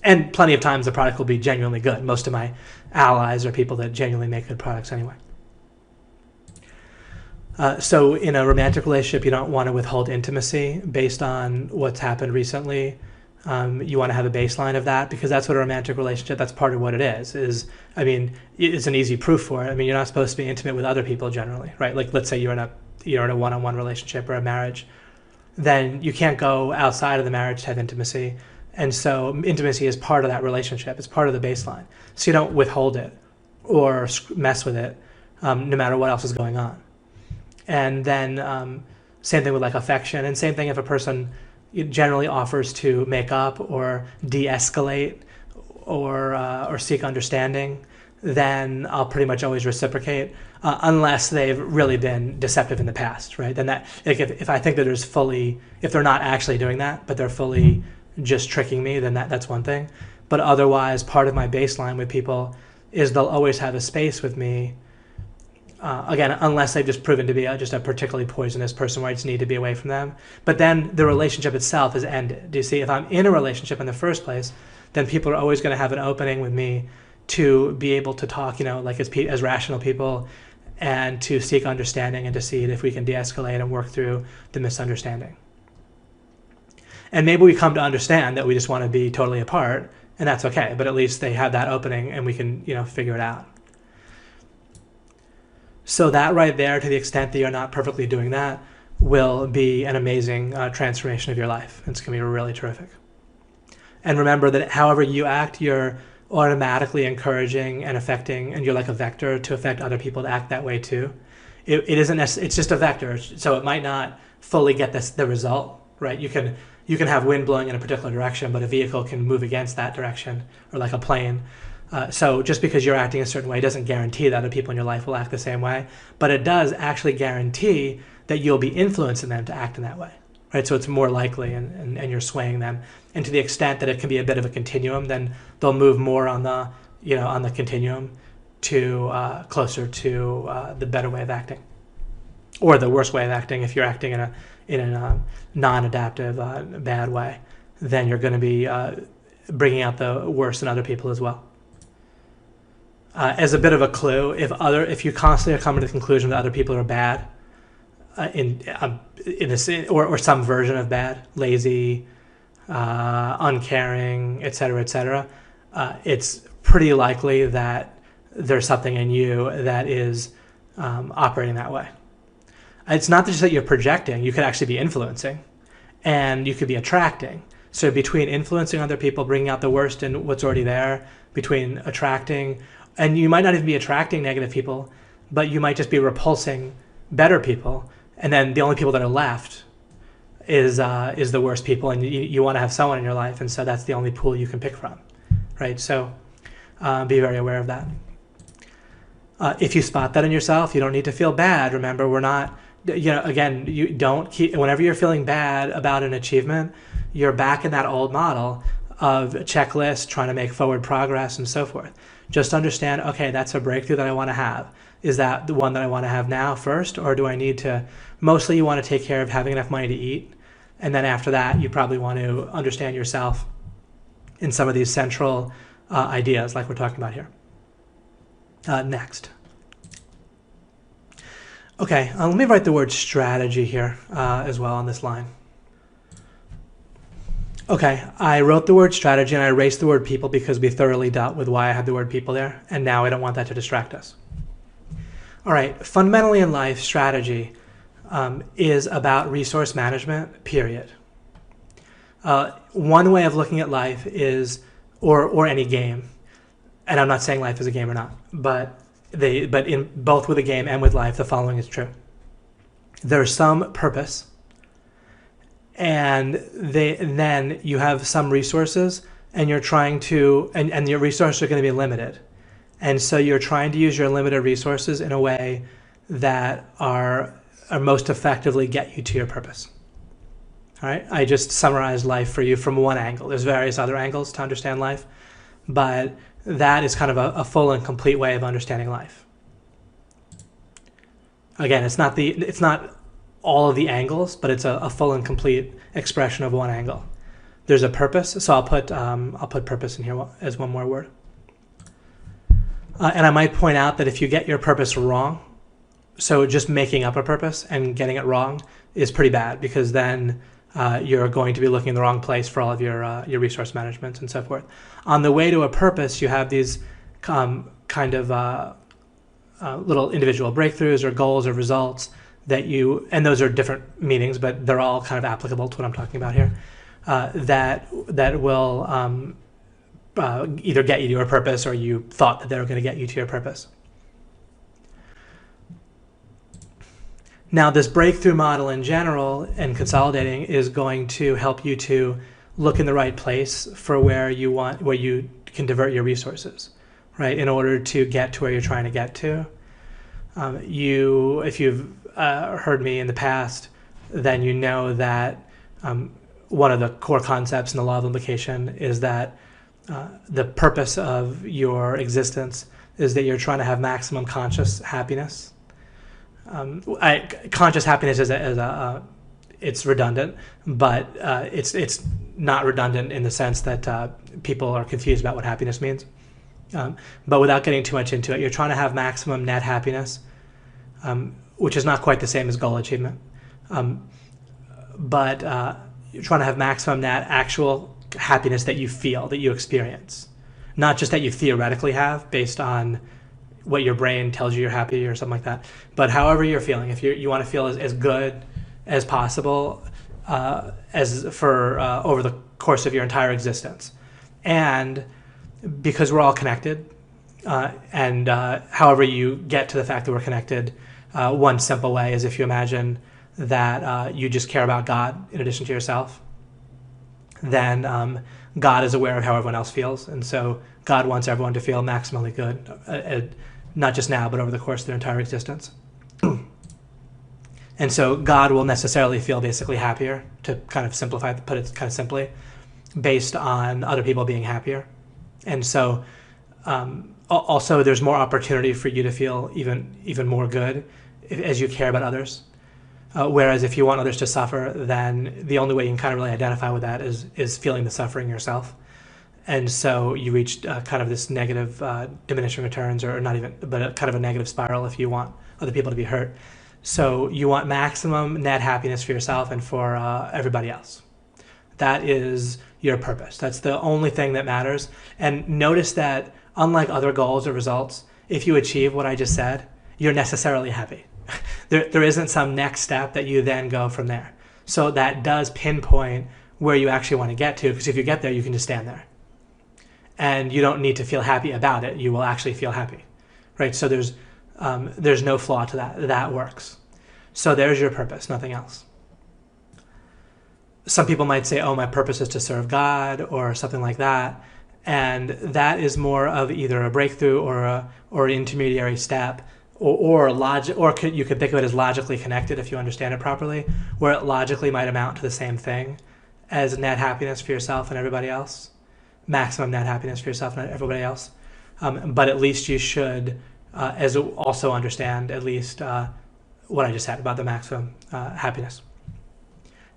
And plenty of times the product will be genuinely good. Most of my allies are people that genuinely make good products anyway. So in a romantic relationship, you don't want to withhold intimacy based on what's happened recently. You want to have a baseline of that, because that's what a romantic relationship, that's part of what it is. It's an easy proof for it. You're not supposed to be intimate with other people generally, right? Like, let's say you're in a one-on-one relationship or a marriage, then you can't go outside of the marriage to have intimacy. And so intimacy is part of that relationship. It's part of the baseline. So you don't withhold it or mess with it, no matter what else is going on. And then same thing with like affection, and same thing if a person generally offers to make up or de-escalate or seek understanding, then I'll pretty much always reciprocate, unless they've really been deceptive in the past, right? Then that, like, if I think that if they're not actually doing that, but they're fully just tricking me, then that's one thing. But otherwise, part of my baseline with people is they'll always have a space with me, again, unless they've just proven to be just a particularly poisonous person where I just need to be away from them. But then the relationship itself is ended. Do you see? If I'm in a relationship in the first place, then people are always going to have an opening with me to be able to talk, like as rational people, and to seek understanding and to see if we can de-escalate and work through the misunderstanding. And maybe we come to understand that we just want to be totally apart, and that's okay, but at least they have that opening and we can, figure it out. So that right there, to the extent that you're not perfectly doing that, will be an amazing transformation of your life. It's going to be really terrific. And remember that however you act, you're automatically encouraging and affecting, and you're like a vector to affect other people to act that way too. It isn't, it's just a vector, so it might not fully get the result, right? You can have wind blowing in a particular direction, but a vehicle can move against that direction, or like a plane. So just because you're acting a certain way doesn't guarantee that other people in your life will act the same way, but it does actually guarantee that you'll be influencing them to act in that way, right? So it's more likely, and you're swaying them. And to the extent that it can be a bit of a continuum, then they'll move more on the continuum to closer to the better way of acting, or the worst way of acting. If you're acting in a non-adaptive, bad way, then you're going to be bringing out the worst in other people as well. As a bit of a clue, if you constantly are coming to the conclusion that other people are bad, or some version of bad, lazy, uncaring, etc., it's pretty likely that there's something in you that is operating that way. It's not just that you're projecting; you could actually be influencing, and you could be attracting. So between influencing other people, bringing out the worst in what's already there, between attracting, and you might not even be attracting negative people, but you might just be repulsing better people, and then the only people that are left is the worst people, and you want to have someone in your life, and so that's the only pool you can pick from, right? So be very aware of that. If you spot that in yourself, you don't need to feel bad. Remember, we're not, again, you don't keep, whenever you're feeling bad about an achievement, you're back in that old model of checklist, trying to make forward progress and so forth. Just understand, okay, that's a breakthrough that I want to have. Is that the one that I want to have now first, or do I need to, mostly you want to take care of having enough money to eat, and then after that, you probably want to understand yourself in some of these central ideas like we're talking about here. Next. Okay, let me write the word strategy here as well on this line. Okay, I wrote the word strategy and I erased the word people because we thoroughly dealt with why I had the word people there, and now I don't want that to distract us. All right, fundamentally in life, strategy is about resource management, period. One way of looking at life is, or any game, and I'm not saying life is a game or not, but in both with a game and with life, the following is true. There's some purpose, and then you have some resources, and you're trying to, and your resources are going to be limited. And so you're trying to use your limited resources in a way that are most effectively get you to your purpose. All right, I just summarized life for you from one angle. There's various other angles to understand life, but that is kind of a full and complete way of understanding life. Again, it's not all of the angles, but it's a full and complete expression of one angle. There's a purpose, so I'll put purpose in here as one more word. And I might point out that if you get your purpose wrong, so just making up a purpose and getting it wrong is pretty bad, because then you're going to be looking in the wrong place for all of your resource management and so forth. On the way to a purpose, you have these kind of little individual breakthroughs or goals or results that and those are different meanings, but they're all kind of applicable to what I'm talking about here, that will either get you to your purpose, or you thought that they were going to get you to your purpose. Now, this breakthrough model in general and consolidating is going to help you to look in the right place for where you can divert your resources, right? In order to get to where you're trying to get to. If you've heard me in the past, then you know that one of the core concepts in the law of implication is that the purpose of your existence is that you're trying to have maximum conscious happiness. Conscious happiness it's redundant, but it's not redundant in the sense that people are confused about what happiness means. But without getting too much into it, you're trying to have maximum net happiness, which is not quite the same as goal achievement. But you're trying to have maximum net actual happiness that you feel, that you experience, not just that you theoretically have based on what your brain tells you you're happy or something like that, but however you're feeling. If you want to feel as good as possible over the course of your entire existence. And because we're all connected, and however you get to the fact that we're connected, one simple way is if you imagine that you just care about God in addition to yourself, then God is aware of how everyone else feels, and so God wants everyone to feel maximally good, not just now, but over the course of their entire existence. And so God will necessarily feel basically happier, to kind of put it kind of simply, based on other people being happier. And so also there's more opportunity for you to feel even more good as you care about others. Whereas if you want others to suffer, then the only way you can kind of really identify with that is feeling the suffering yourself. and so you reach kind of this negative diminishing returns, or not even, but kind of a negative spiral if you want other people to be hurt. So you want maximum net happiness for yourself and for everybody else. That is your purpose. That's the only thing that matters. And notice that unlike other goals or results, if you achieve what I just said, you're necessarily happy. There isn't some next step that you then go from there. So that does pinpoint where you actually want to get to, because if you get there, you can just stand there. And you don't need to feel happy about it. You will actually feel happy, right? So there's no flaw to that. That works. So there's your purpose, nothing else. Some people might say, oh, my purpose is to serve God or something like that. And that is more of either a breakthrough or an intermediary step, or you could think of it as logically connected if you understand it properly, where it logically might amount to the same thing as net happiness for yourself and everybody else, maximum net happiness for yourself and everybody else. But at least you should as also understand at least what I just said about the maximum happiness.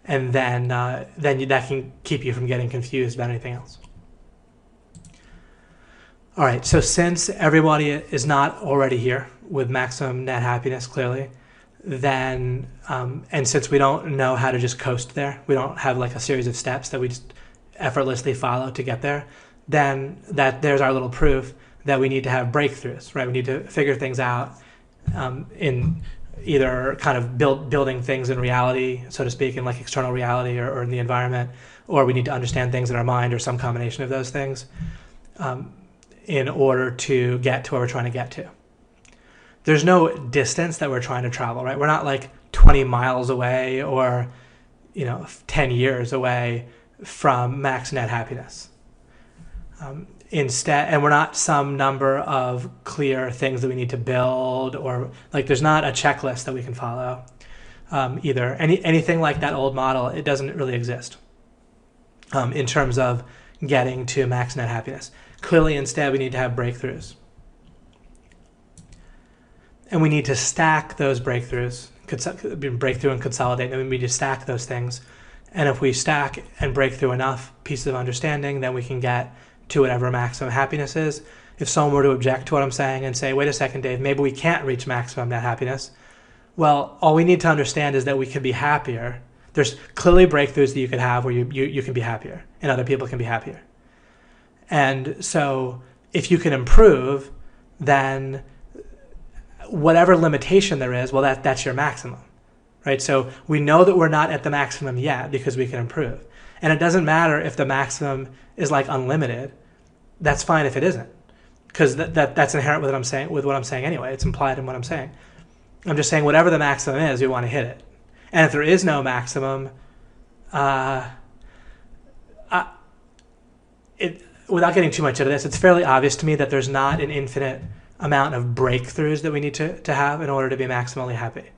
And then that can keep you from getting confused about anything else. All right, so since everybody is not already here with maximum net happiness, clearly, then, and since we don't know how to just coast there, we don't have like a series of steps that we just effortlessly follow to get there, then there's our little proof that we need to have breakthroughs, right? We need to figure things out in either kind of building things in reality, so to speak, in like external reality or in the environment, or we need to understand things in our mind or some combination of those things in order to get to where we're trying to get to. There's no distance that we're trying to travel, right? We're not like 20 miles away or 10 years away from max net happiness. Instead, and we're not some number of clear things that we need to build, or like there's not a checklist that we can follow either. Anything like that old model, it doesn't really exist in terms of getting to max net happiness. Clearly, instead, we need to have breakthroughs. And we need to stack those breakthroughs, breakthrough and consolidate, and we need to stack those things. And if we stack and break through enough pieces of understanding, then we can get to whatever maximum happiness is. If someone were to object to what I'm saying and say, wait a second, Dave, maybe we can't reach maximum net happiness. Well, all we need to understand is that we can be happier. There's clearly breakthroughs that you could have where you can be happier and other people can be happier. And so if you can improve, then whatever limitation there is, well, that's your maximum, right? So we know that we're not at the maximum yet because we can improve. And it doesn't matter if the maximum is like unlimited. That's fine if it isn't, because that's inherent with what I'm saying anyway. It's implied in what I'm saying. I'm just saying whatever the maximum is, we want to hit it. And if there is no maximum, without getting too much into this, it's fairly obvious to me that there's not an infinite amount of breakthroughs that we need to have in order to be maximally happy.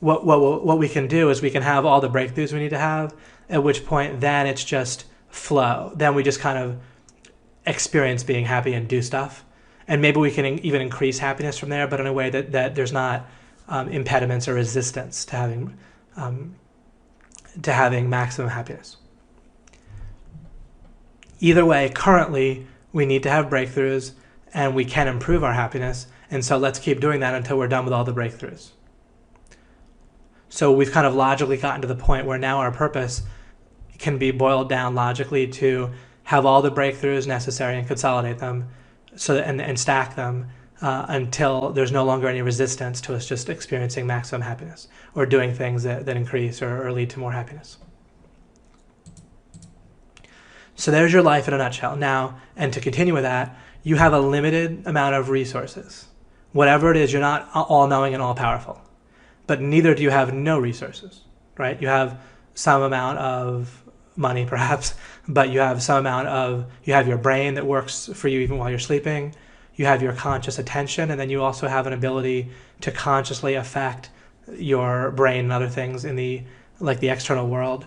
What we can do is we can have all the breakthroughs we need to have, at which point then it's just flow. Then we just kind of experience being happy and do stuff. And maybe we can even increase happiness from there, but in a way that there's not impediments or resistance to having maximum happiness. Either way, currently, we need to have breakthroughs and we can improve our happiness. And so let's keep doing that until we're done with all the breakthroughs. So we've kind of logically gotten to the point where now our purpose can be boiled down logically to have all the breakthroughs necessary and consolidate them and stack them until there's no longer any resistance to us just experiencing maximum happiness or doing things that increase or lead to more happiness. So there's your life in a nutshell. Now, and to continue with that, you have a limited amount of resources. Whatever it is, you're not all-knowing and all-powerful. But neither do you have no resources, right? You have some amount of money, perhaps, but you have you have your brain that works for you even while you're sleeping. You have your conscious attention, and then you also have an ability to consciously affect your brain and other things in the external world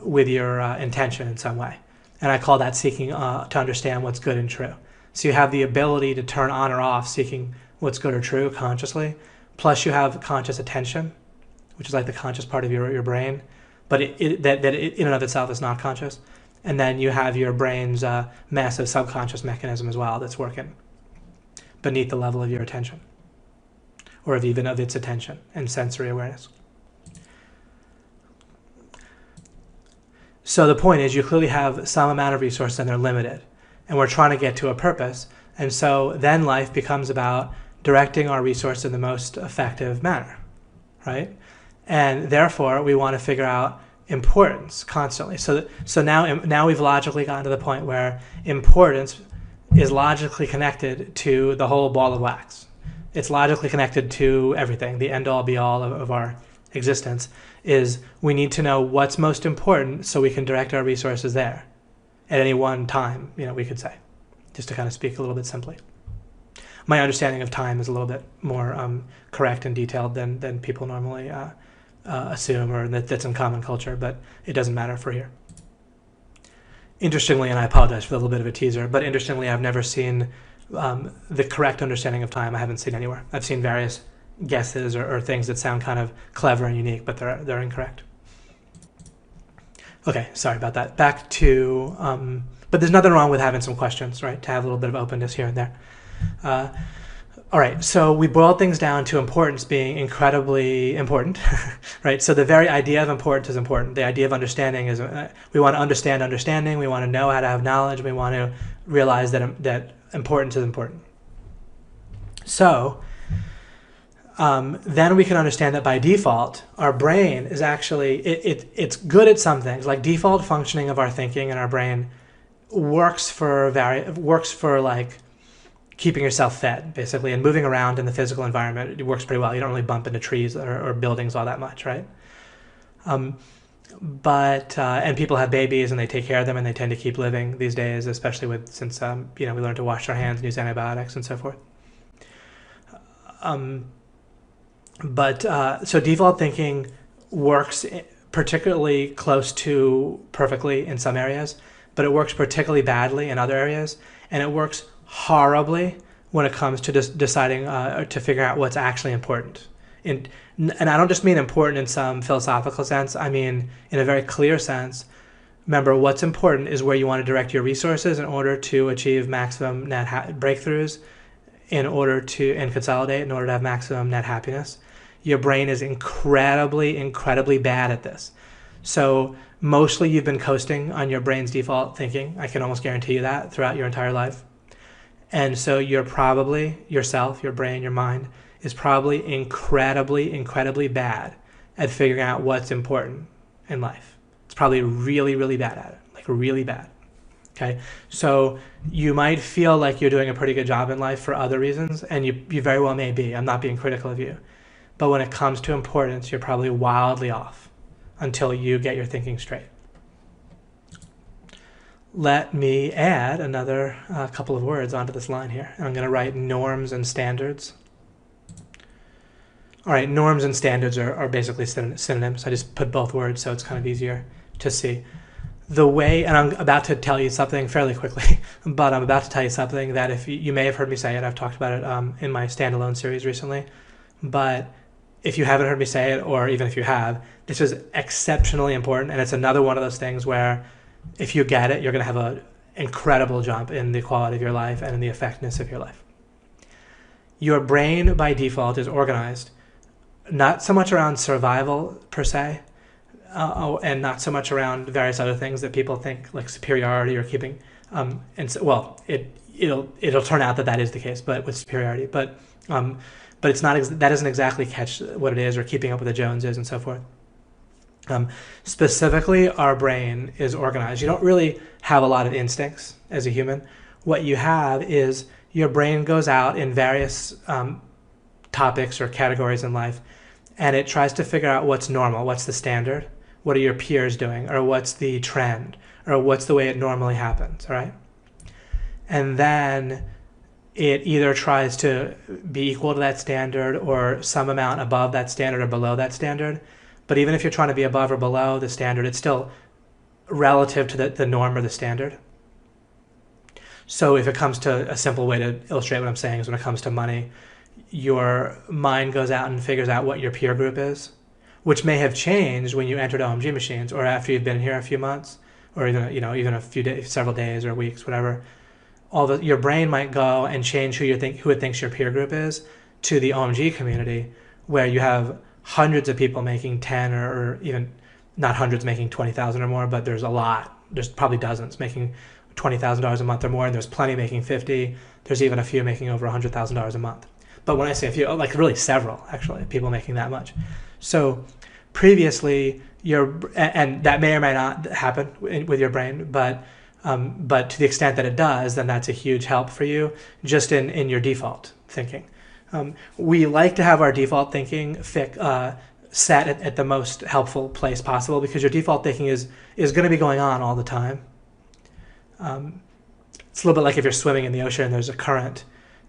with your intention in some way. And I call that seeking to understand what's good and true. So you have the ability to turn on or off seeking what's good or true consciously. Plus you have conscious attention, which is like the conscious part of your brain, but that in and of itself is not conscious. And then you have your brain's massive subconscious mechanism as well that's working beneath the level of your attention, or even of its attention and sensory awareness. So the point is, you clearly have some amount of resources and they're limited, and we're trying to get to a purpose. And so then life becomes about directing our resources in the most effective manner, right? And therefore, we want to figure out importance constantly. So now we've logically gotten to the point where importance is logically connected to the whole ball of wax. It's logically connected to everything. The end-all, be-all of our existence is we need to know what's most important so we can direct our resources there at any one time, we could say, just to kind of speak a little bit simply. My understanding of time is a little bit more correct and detailed than people normally assume, or that's in common culture, but it doesn't matter for here. Interestingly, and I apologize for the little bit of a teaser, but interestingly, I've never seen the correct understanding of time. I haven't seen anywhere. I've seen various guesses or things that sound kind of clever and unique, but they're incorrect. Okay, sorry about that. Back to, but there's nothing wrong with having some questions, right? To have a little bit of openness here and there. All right, so we boiled things down to importance being incredibly important, right? So the very idea of importance is important. The idea of understanding is, we want to understand understanding, we want to know how to have knowledge, we want to realize that importance is important. So then we can understand that by default, our brain is actually, it's good at some things, like default functioning of our thinking and our brain works for like keeping yourself fed, basically, and moving around in the physical environment. It works pretty well. You don't really bump into trees or buildings all that much, right? And people have babies and they take care of them and they tend to keep living these days, especially since we learn to wash our hands and use antibiotics and so forth. So default thinking works particularly close to perfectly in some areas, but it works particularly badly in other areas, and it works horribly when it comes to deciding to figure out what's actually important. And I don't just mean important in some philosophical sense. I mean in a very clear sense. Remember, what's important is where you want to direct your resources in order to achieve maximum net breakthroughs, and consolidate in order to have maximum net happiness. Your brain is incredibly, incredibly bad at this. So mostly you've been coasting on your brain's default thinking. I can almost guarantee you that throughout your entire life. And so you're probably, yourself, your brain, your mind, is probably incredibly, incredibly bad at figuring out what's important in life. It's probably really, really bad at it, like really bad. Okay, so you might feel like you're doing a pretty good job in life for other reasons, and you very well may be. I'm not being critical of you. But when it comes to importance, you're probably wildly off until you get your thinking straight. Let me add another couple of words onto this line here. And I'm going to write norms and standards. All right, norms and standards are basically synonyms. I just put both words so it's kind of easier to see. The way, and I'm about to tell you something fairly quickly, but I'm about to tell you something that if you may have heard me say it, I've talked about it in my standalone series recently, but if you haven't heard me say it, or even if you have, this is exceptionally important, and it's another one of those things where if you get it, you're going to have an incredible jump in the quality of your life and in the effectiveness of your life. Your brain, by default, is organized not so much around survival, per se, and not so much around various other things that people think, like superiority or keeping. And so, well, it'll turn out that is the case, but with superiority. But it's not. That doesn't exactly catch what it is, or keeping up with the Joneses and so forth. Specifically, our brain is organized. You don't really have a lot of instincts as a human. What you have is your brain goes out in various topics or categories in life, and it tries to figure out what's normal, what's the standard, what are your peers doing, or what's the trend, or what's the way it normally happens, all right? And then it either tries to be equal to that standard or some amount above that standard or below that standard. But even if you're trying to be above or below the standard, it's still relative to the norm or the standard. So if it comes to a simple way to illustrate what I'm saying is when it comes to money, your mind goes out and figures out what your peer group is, which may have changed when you entered OMG machines or after you've been here a few months. or even a few days, several days or weeks, whatever, your brain might go and change who it thinks your peer group is to the OMG community, where you have hundreds of people making 10 or even not hundreds making 20,000 or more, but there's a lot. There's probably dozens making $20,000 a month or more, and there's plenty making 50. There's even a few making over $100,000 a month. But when I say a few, like really several actually people making that much. So previously, and that may or may not happen with your brain, but to the extent that it does, then that's a huge help for you just in your default thinking. We like to have our default thinking set at the most helpful place possible, because your default thinking is going to be going on all the time. It's a little bit like if you're swimming in the ocean and there's a current,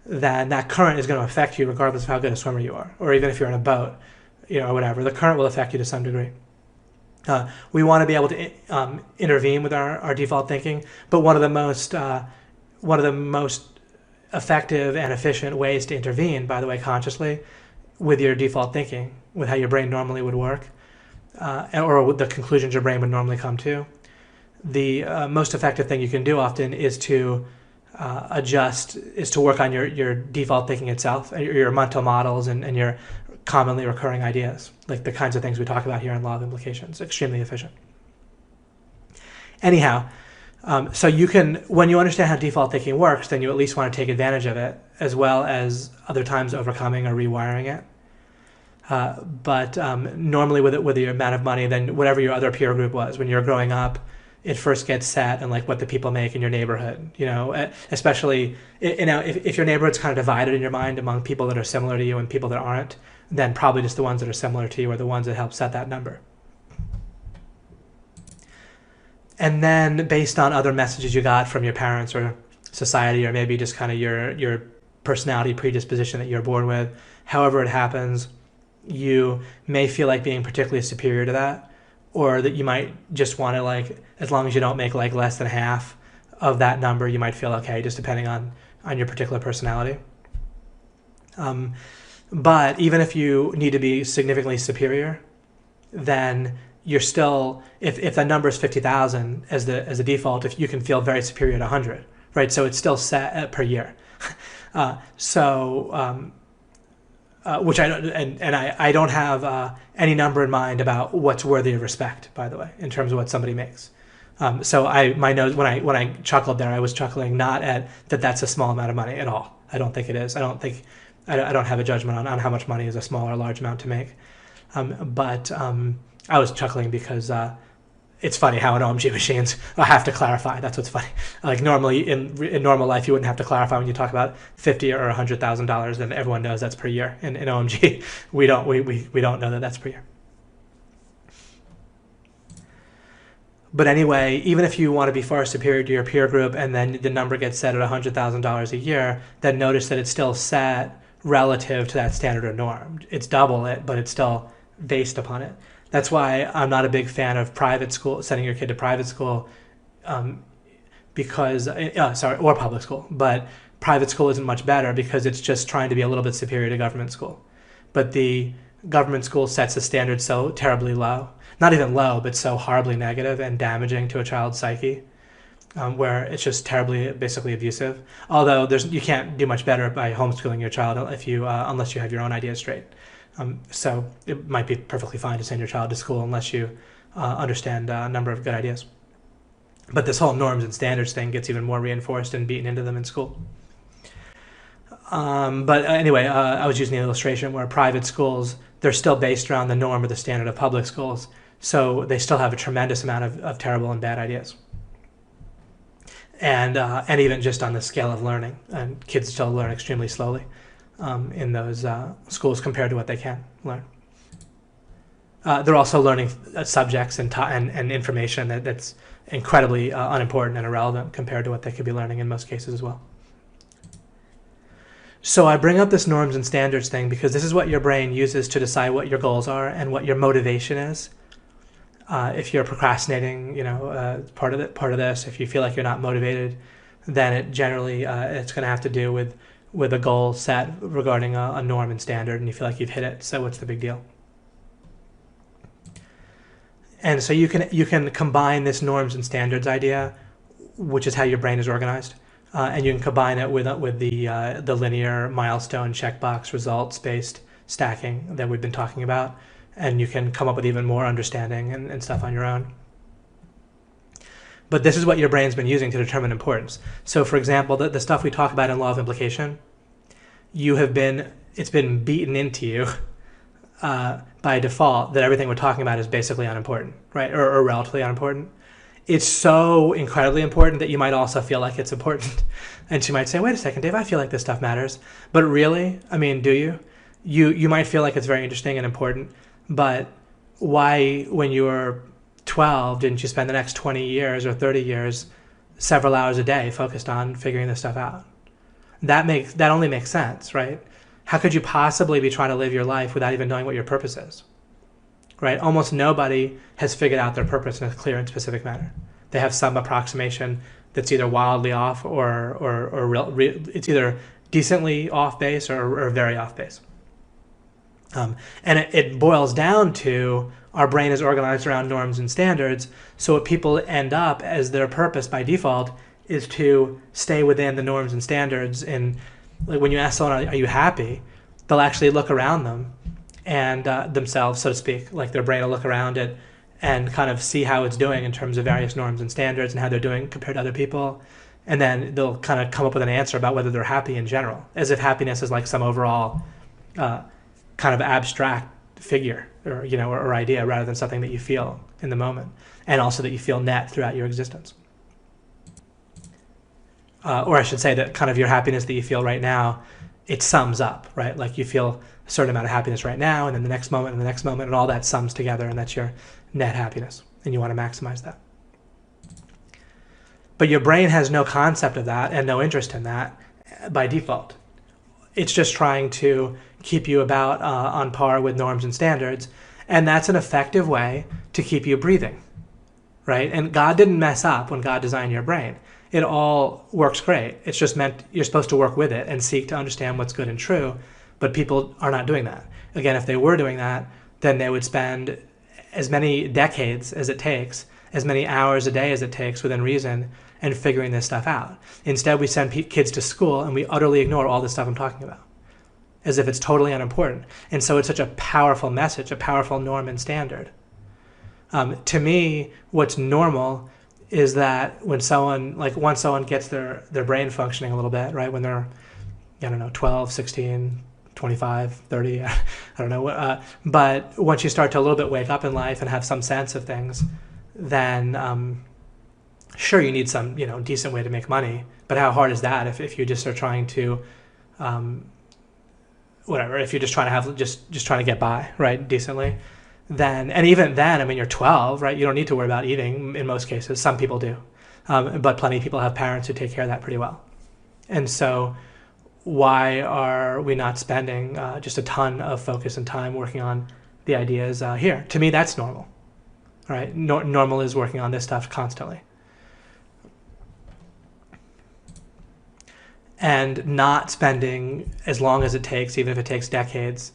then that current is going to affect you regardless of how good a swimmer you are, or even if you're in a boat, or whatever. The current will affect you to some degree. We want to be able to intervene with our default thinking, but one of the most effective and efficient ways to intervene, by the way, consciously, with your default thinking, with how your brain normally would work, or with the conclusions your brain would normally come to, the most effective thing you can do often is to work on your default thinking itself, your mental models and your commonly recurring ideas, like the kinds of things we talk about here in Law of Implications. Extremely efficient. Anyhow, so when you understand how default thinking works, then you at least want to take advantage of it, as well as other times overcoming or rewiring it. But normally with your amount of money, then whatever your other peer group was when you're growing up, it first gets set and like what the people make in your neighborhood, especially, if your neighborhood's kind of divided in your mind among people that are similar to you and people that aren't, then probably just the ones that are similar to you are the ones that help set that number. And then based on other messages you got from your parents or society, or maybe just kind of your personality predisposition that you're born with, however it happens, you may feel like being particularly superior to that, or that you might just want to, like, as long as you don't make like less than half of that number, you might feel okay, just depending on your particular personality. But even if you need to be significantly superior, then you're still, if that number is 50,000 as the default, if you can feel very superior to 100, right? So it's still set per year. Which I don't, and I don't have any number in mind about what's worthy of respect, by the way, in terms of what somebody makes. So my nose, when I chuckled there, I was chuckling not at that's a small amount of money at all. I don't think it is. I don't have a judgment on how much money is a small or large amount to make. But I was chuckling because it's funny how in OMG machines, I have to clarify. That's what's funny. Like normally in normal life, you wouldn't have to clarify when you talk about $50,000 or $100,000, then everyone knows that's per year. In OMG, we don't know that that's per year. But anyway, even if you want to be far superior to your peer group and then the number gets set at $100,000 a year, then notice that it's still set relative to that standard or norm. It's double it, but it's still based upon it. That's why I'm not a big fan of private school, sending your kid to private school, or public school. But private school isn't much better because it's just trying to be a little bit superior to government school. But the government school sets the standard so terribly low, not even low, but so horribly negative and damaging to a child's psyche, where it's just terribly, basically abusive. Although you can't do much better by homeschooling your child unless you have your own ideas straight. So it might be perfectly fine to send your child to school unless you understand a number of good ideas. But this whole norms and standards thing gets even more reinforced and beaten into them in school. But anyway, I was using an illustration where private schools, they're still based around the norm or the standard of public schools. So they still have a tremendous amount of terrible and bad ideas. And even just on the scale of learning, and kids still learn extremely slowly in those schools compared to what they can learn. They're also learning subjects and information that's incredibly unimportant and irrelevant compared to what they could be learning in most cases as well. So I bring up this norms and standards thing because this is what your brain uses to decide what your goals are and what your motivation is. If you're procrastinating, part of this. If you feel like you're not motivated, then it generally it's going to have to do with a goal set regarding a norm and standard, and you feel like you've hit it. So what's the big deal? And so you can combine this norms and standards idea, which is how your brain is organized, and you can combine it with the linear milestone checkbox results based stacking that we've been talking about, and you can come up with even more understanding and stuff on your own. But this is what your brain's been using to determine importance. So for example, the stuff we talk about in law of implication, it's been beaten into you by default that everything we're talking about is basically unimportant, right? Or relatively unimportant. It's so incredibly important that you might also feel like it's important. And she might say, wait a second, Dave, I feel like this stuff matters. But really, I mean, do you? You might feel like it's very interesting and important, but why, when you were 12, didn't you spend the next 20 years or 30 years several hours a day focused on figuring this stuff out? That only makes sense, right? How could you possibly be trying to live your life without even knowing what your purpose is? Right? Almost nobody has figured out their purpose in a clear and specific manner. They have some approximation that's either wildly off or it's either decently off base or very off base. And it boils down to our brain is organized around norms and standards. So what people end up as their purpose by default is to stay within the norms and standards. And like when you ask someone, are you happy? They'll actually look around them and themselves, so to speak, like their brain will look around it and kind of see how it's doing in terms of various norms and standards and how they're doing compared to other people. And then they'll kind of come up with an answer about whether they're happy in general, as if happiness is like some overall kind of abstract figure or idea rather than something that you feel in the moment, and also that you feel net throughout your existence. Or I should say that kind of your happiness that you feel right now, it sums up, right? Like you feel a certain amount of happiness right now, and then the next moment, and the next moment, and all that sums together, and that's your net happiness, and you want to maximize that. But your brain has no concept of that and no interest in that by default. It's just trying to keep you about on par with norms and standards, and that's an effective way to keep you breathing, right? And God didn't mess up when God designed your brain. It all works great. It's just meant you're supposed to work with it and seek to understand what's good and true, but people are not doing that. Again, if they were doing that, then they would spend as many decades as it takes, as many hours a day as it takes within reason, and figuring this stuff out. Instead, we send kids to school and we utterly ignore all this stuff I'm talking about, as if it's totally unimportant. And so it's such a powerful message, a powerful norm and standard. To me, what's normal is that when someone, like once someone gets their brain functioning a little bit, right, when they're, 12, 16, 25, 30, I don't know, but once you start to a little bit wake up in life and have some sense of things, then sure, you need some, decent way to make money, but how hard is that if you just are trying to, if you're just trying to have, just trying to get by, right, decently, then, and even then, I mean, you're 12, right, you don't need to worry about eating in most cases. Some people do, but plenty of people have parents who take care of that pretty well. And so why are we not spending just a ton of focus and time working on the ideas here? To me, that's normal, right? Normal is working on this stuff constantly. And not spending as long as it takes, even if it takes decades,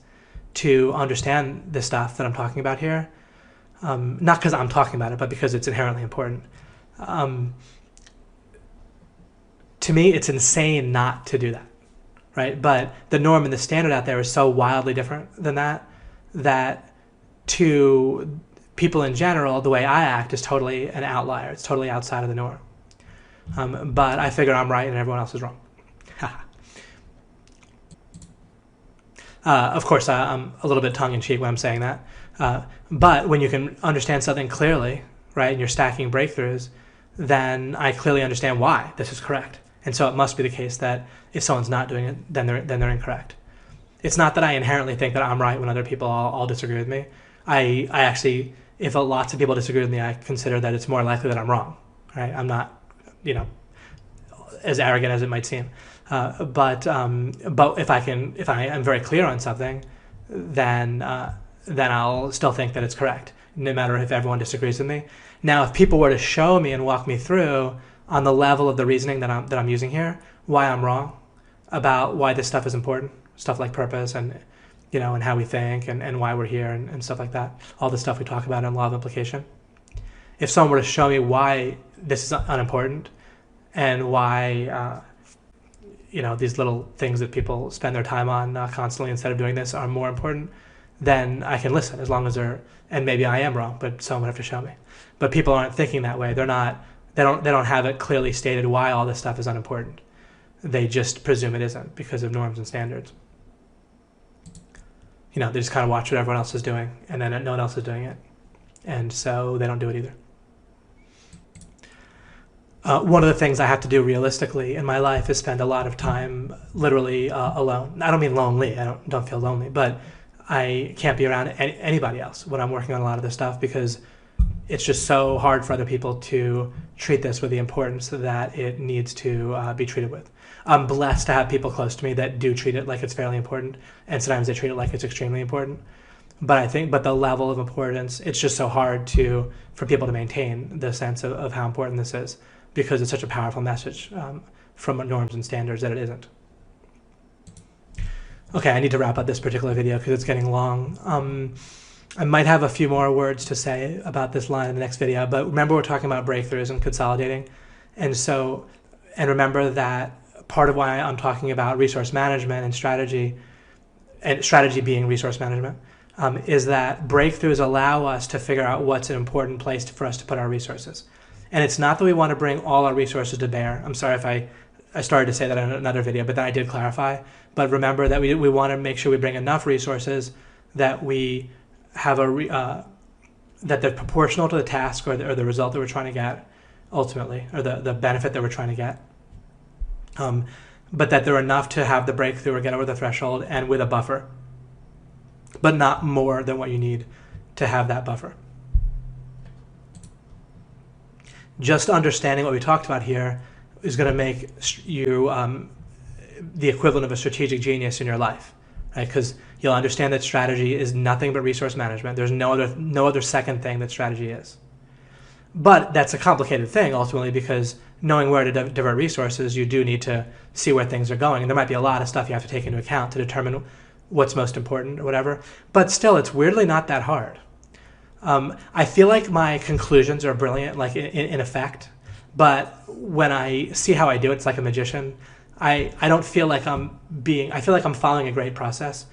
to understand the stuff that I'm talking about here. Not because I'm talking about it, but because it's inherently important. To me, it's insane not to do that, right? But the norm and the standard out there is so wildly different than that to people in general, the way I act is totally an outlier. It's totally outside of the norm. But I figure I'm right and everyone else is wrong. Of course, I'm a little bit tongue-in-cheek when I'm saying that. But when you can understand something clearly, right, and you're stacking breakthroughs, then I clearly understand why this is correct. And so it must be the case that if someone's not doing it, then they're incorrect. It's not that I inherently think that I'm right when other people all disagree with me. I actually, if lots of people disagree with me, I consider that it's more likely that I'm wrong. Right? I'm not, as arrogant as it might seem. But if I am very clear on something, then I'll still think that it's correct, no matter if everyone disagrees with me. Now, if people were to show me and walk me through on the level of the reasoning that I'm using here, why I'm wrong about why this stuff is important, stuff like purpose and and how we think and why we're here and stuff like that, all the stuff we talk about in law of implication, if someone were to show me why this is unimportant and why these little things that people spend their time on constantly instead of doing this are more important, then I can listen, as long as and maybe I am wrong, but someone would have to show me. But people aren't thinking that way. They don't have it clearly stated why all this stuff is unimportant. They just presume it isn't because of norms and standards. They just kind of watch what everyone else is doing, and then no one else is doing it, and so they don't do it either. One of the things I have to do realistically in my life is spend a lot of time literally alone. I don't mean lonely. I don't feel lonely, but I can't be around anybody else when I'm working on a lot of this stuff, because it's just so hard for other people to treat this with the importance that it needs to be treated with. I'm blessed to have people close to me that do treat it like it's fairly important, and sometimes they treat it like it's extremely important. But the level of importance, it's just so hard for people to maintain the sense of how important this is, because it's such a powerful message from norms and standards that it isn't. Okay, I need to wrap up this particular video because it's getting long. I might have a few more words to say about this line in the next video, but remember we're talking about breakthroughs and consolidating. And remember that part of why I'm talking about resource management and strategy being resource management, is that breakthroughs allow us to figure out what's an important place for us to put our resources. And it's not that we want to bring all our resources to bear. I'm sorry if I started to say that in another video, but then I did clarify. But remember that we want to make sure we bring enough resources that we have that they're proportional to the task or the result that we're trying to get ultimately, or the benefit that we're trying to get. But that they're enough to have the breakthrough or get over the threshold, and with a buffer, but not more than what you need to have that buffer. Just understanding what we talked about here is going to make you the equivalent of a strategic genius in your life, right? Because you'll understand that strategy is nothing but resource management. There's no other second thing that strategy is. But that's a complicated thing ultimately, because knowing where to divert resources, you do need to see where things are going. And there might be a lot of stuff you have to take into account to determine what's most important or whatever. But still, it's weirdly not that hard. I feel like my conclusions are brilliant, like in effect, but when I see how I do it, it's like a magician. I don't feel like I feel like I'm following a great process.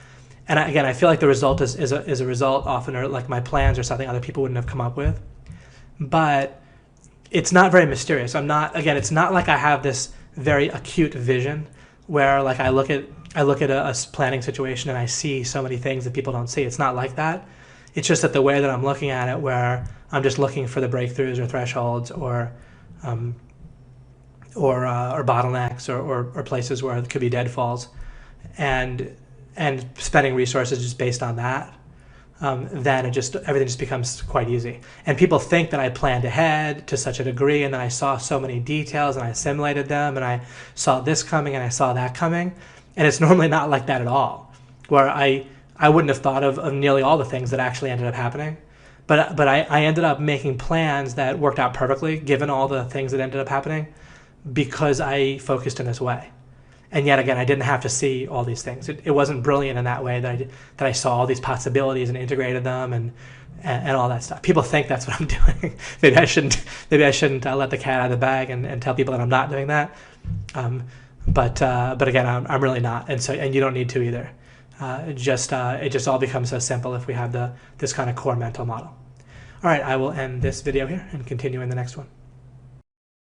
And again, I feel like the result is a result often, or like my plans or something other people wouldn't have come up with. But it's not very mysterious. It's not like I have this very acute vision where like I look at a planning situation and I see so many things that people don't see. It's not like that. It's just that the way that I'm looking at it, where I'm just looking for the breakthroughs or thresholds or bottlenecks or places where it could be deadfalls, and spending resources just based on that, then everything just becomes quite easy. And people think that I planned ahead to such a degree, and then I saw so many details and I assimilated them, and I saw this coming and I saw that coming, and it's normally not like that at all. Where I wouldn't have thought of nearly all the things that actually ended up happening, but I ended up making plans that worked out perfectly given all the things that ended up happening, because I focused in this way. And yet again, I didn't have to see all these things. It wasn't brilliant in that way that I saw all these possibilities and integrated them and all that stuff. People think that's what I'm doing. Maybe I shouldn't let the cat out of the bag and tell people that I'm not doing that. But again, I'm really not, and you don't need to either. It just all becomes so simple if we have this kind of core mental model. All right, I will end this video here and continue in the next one.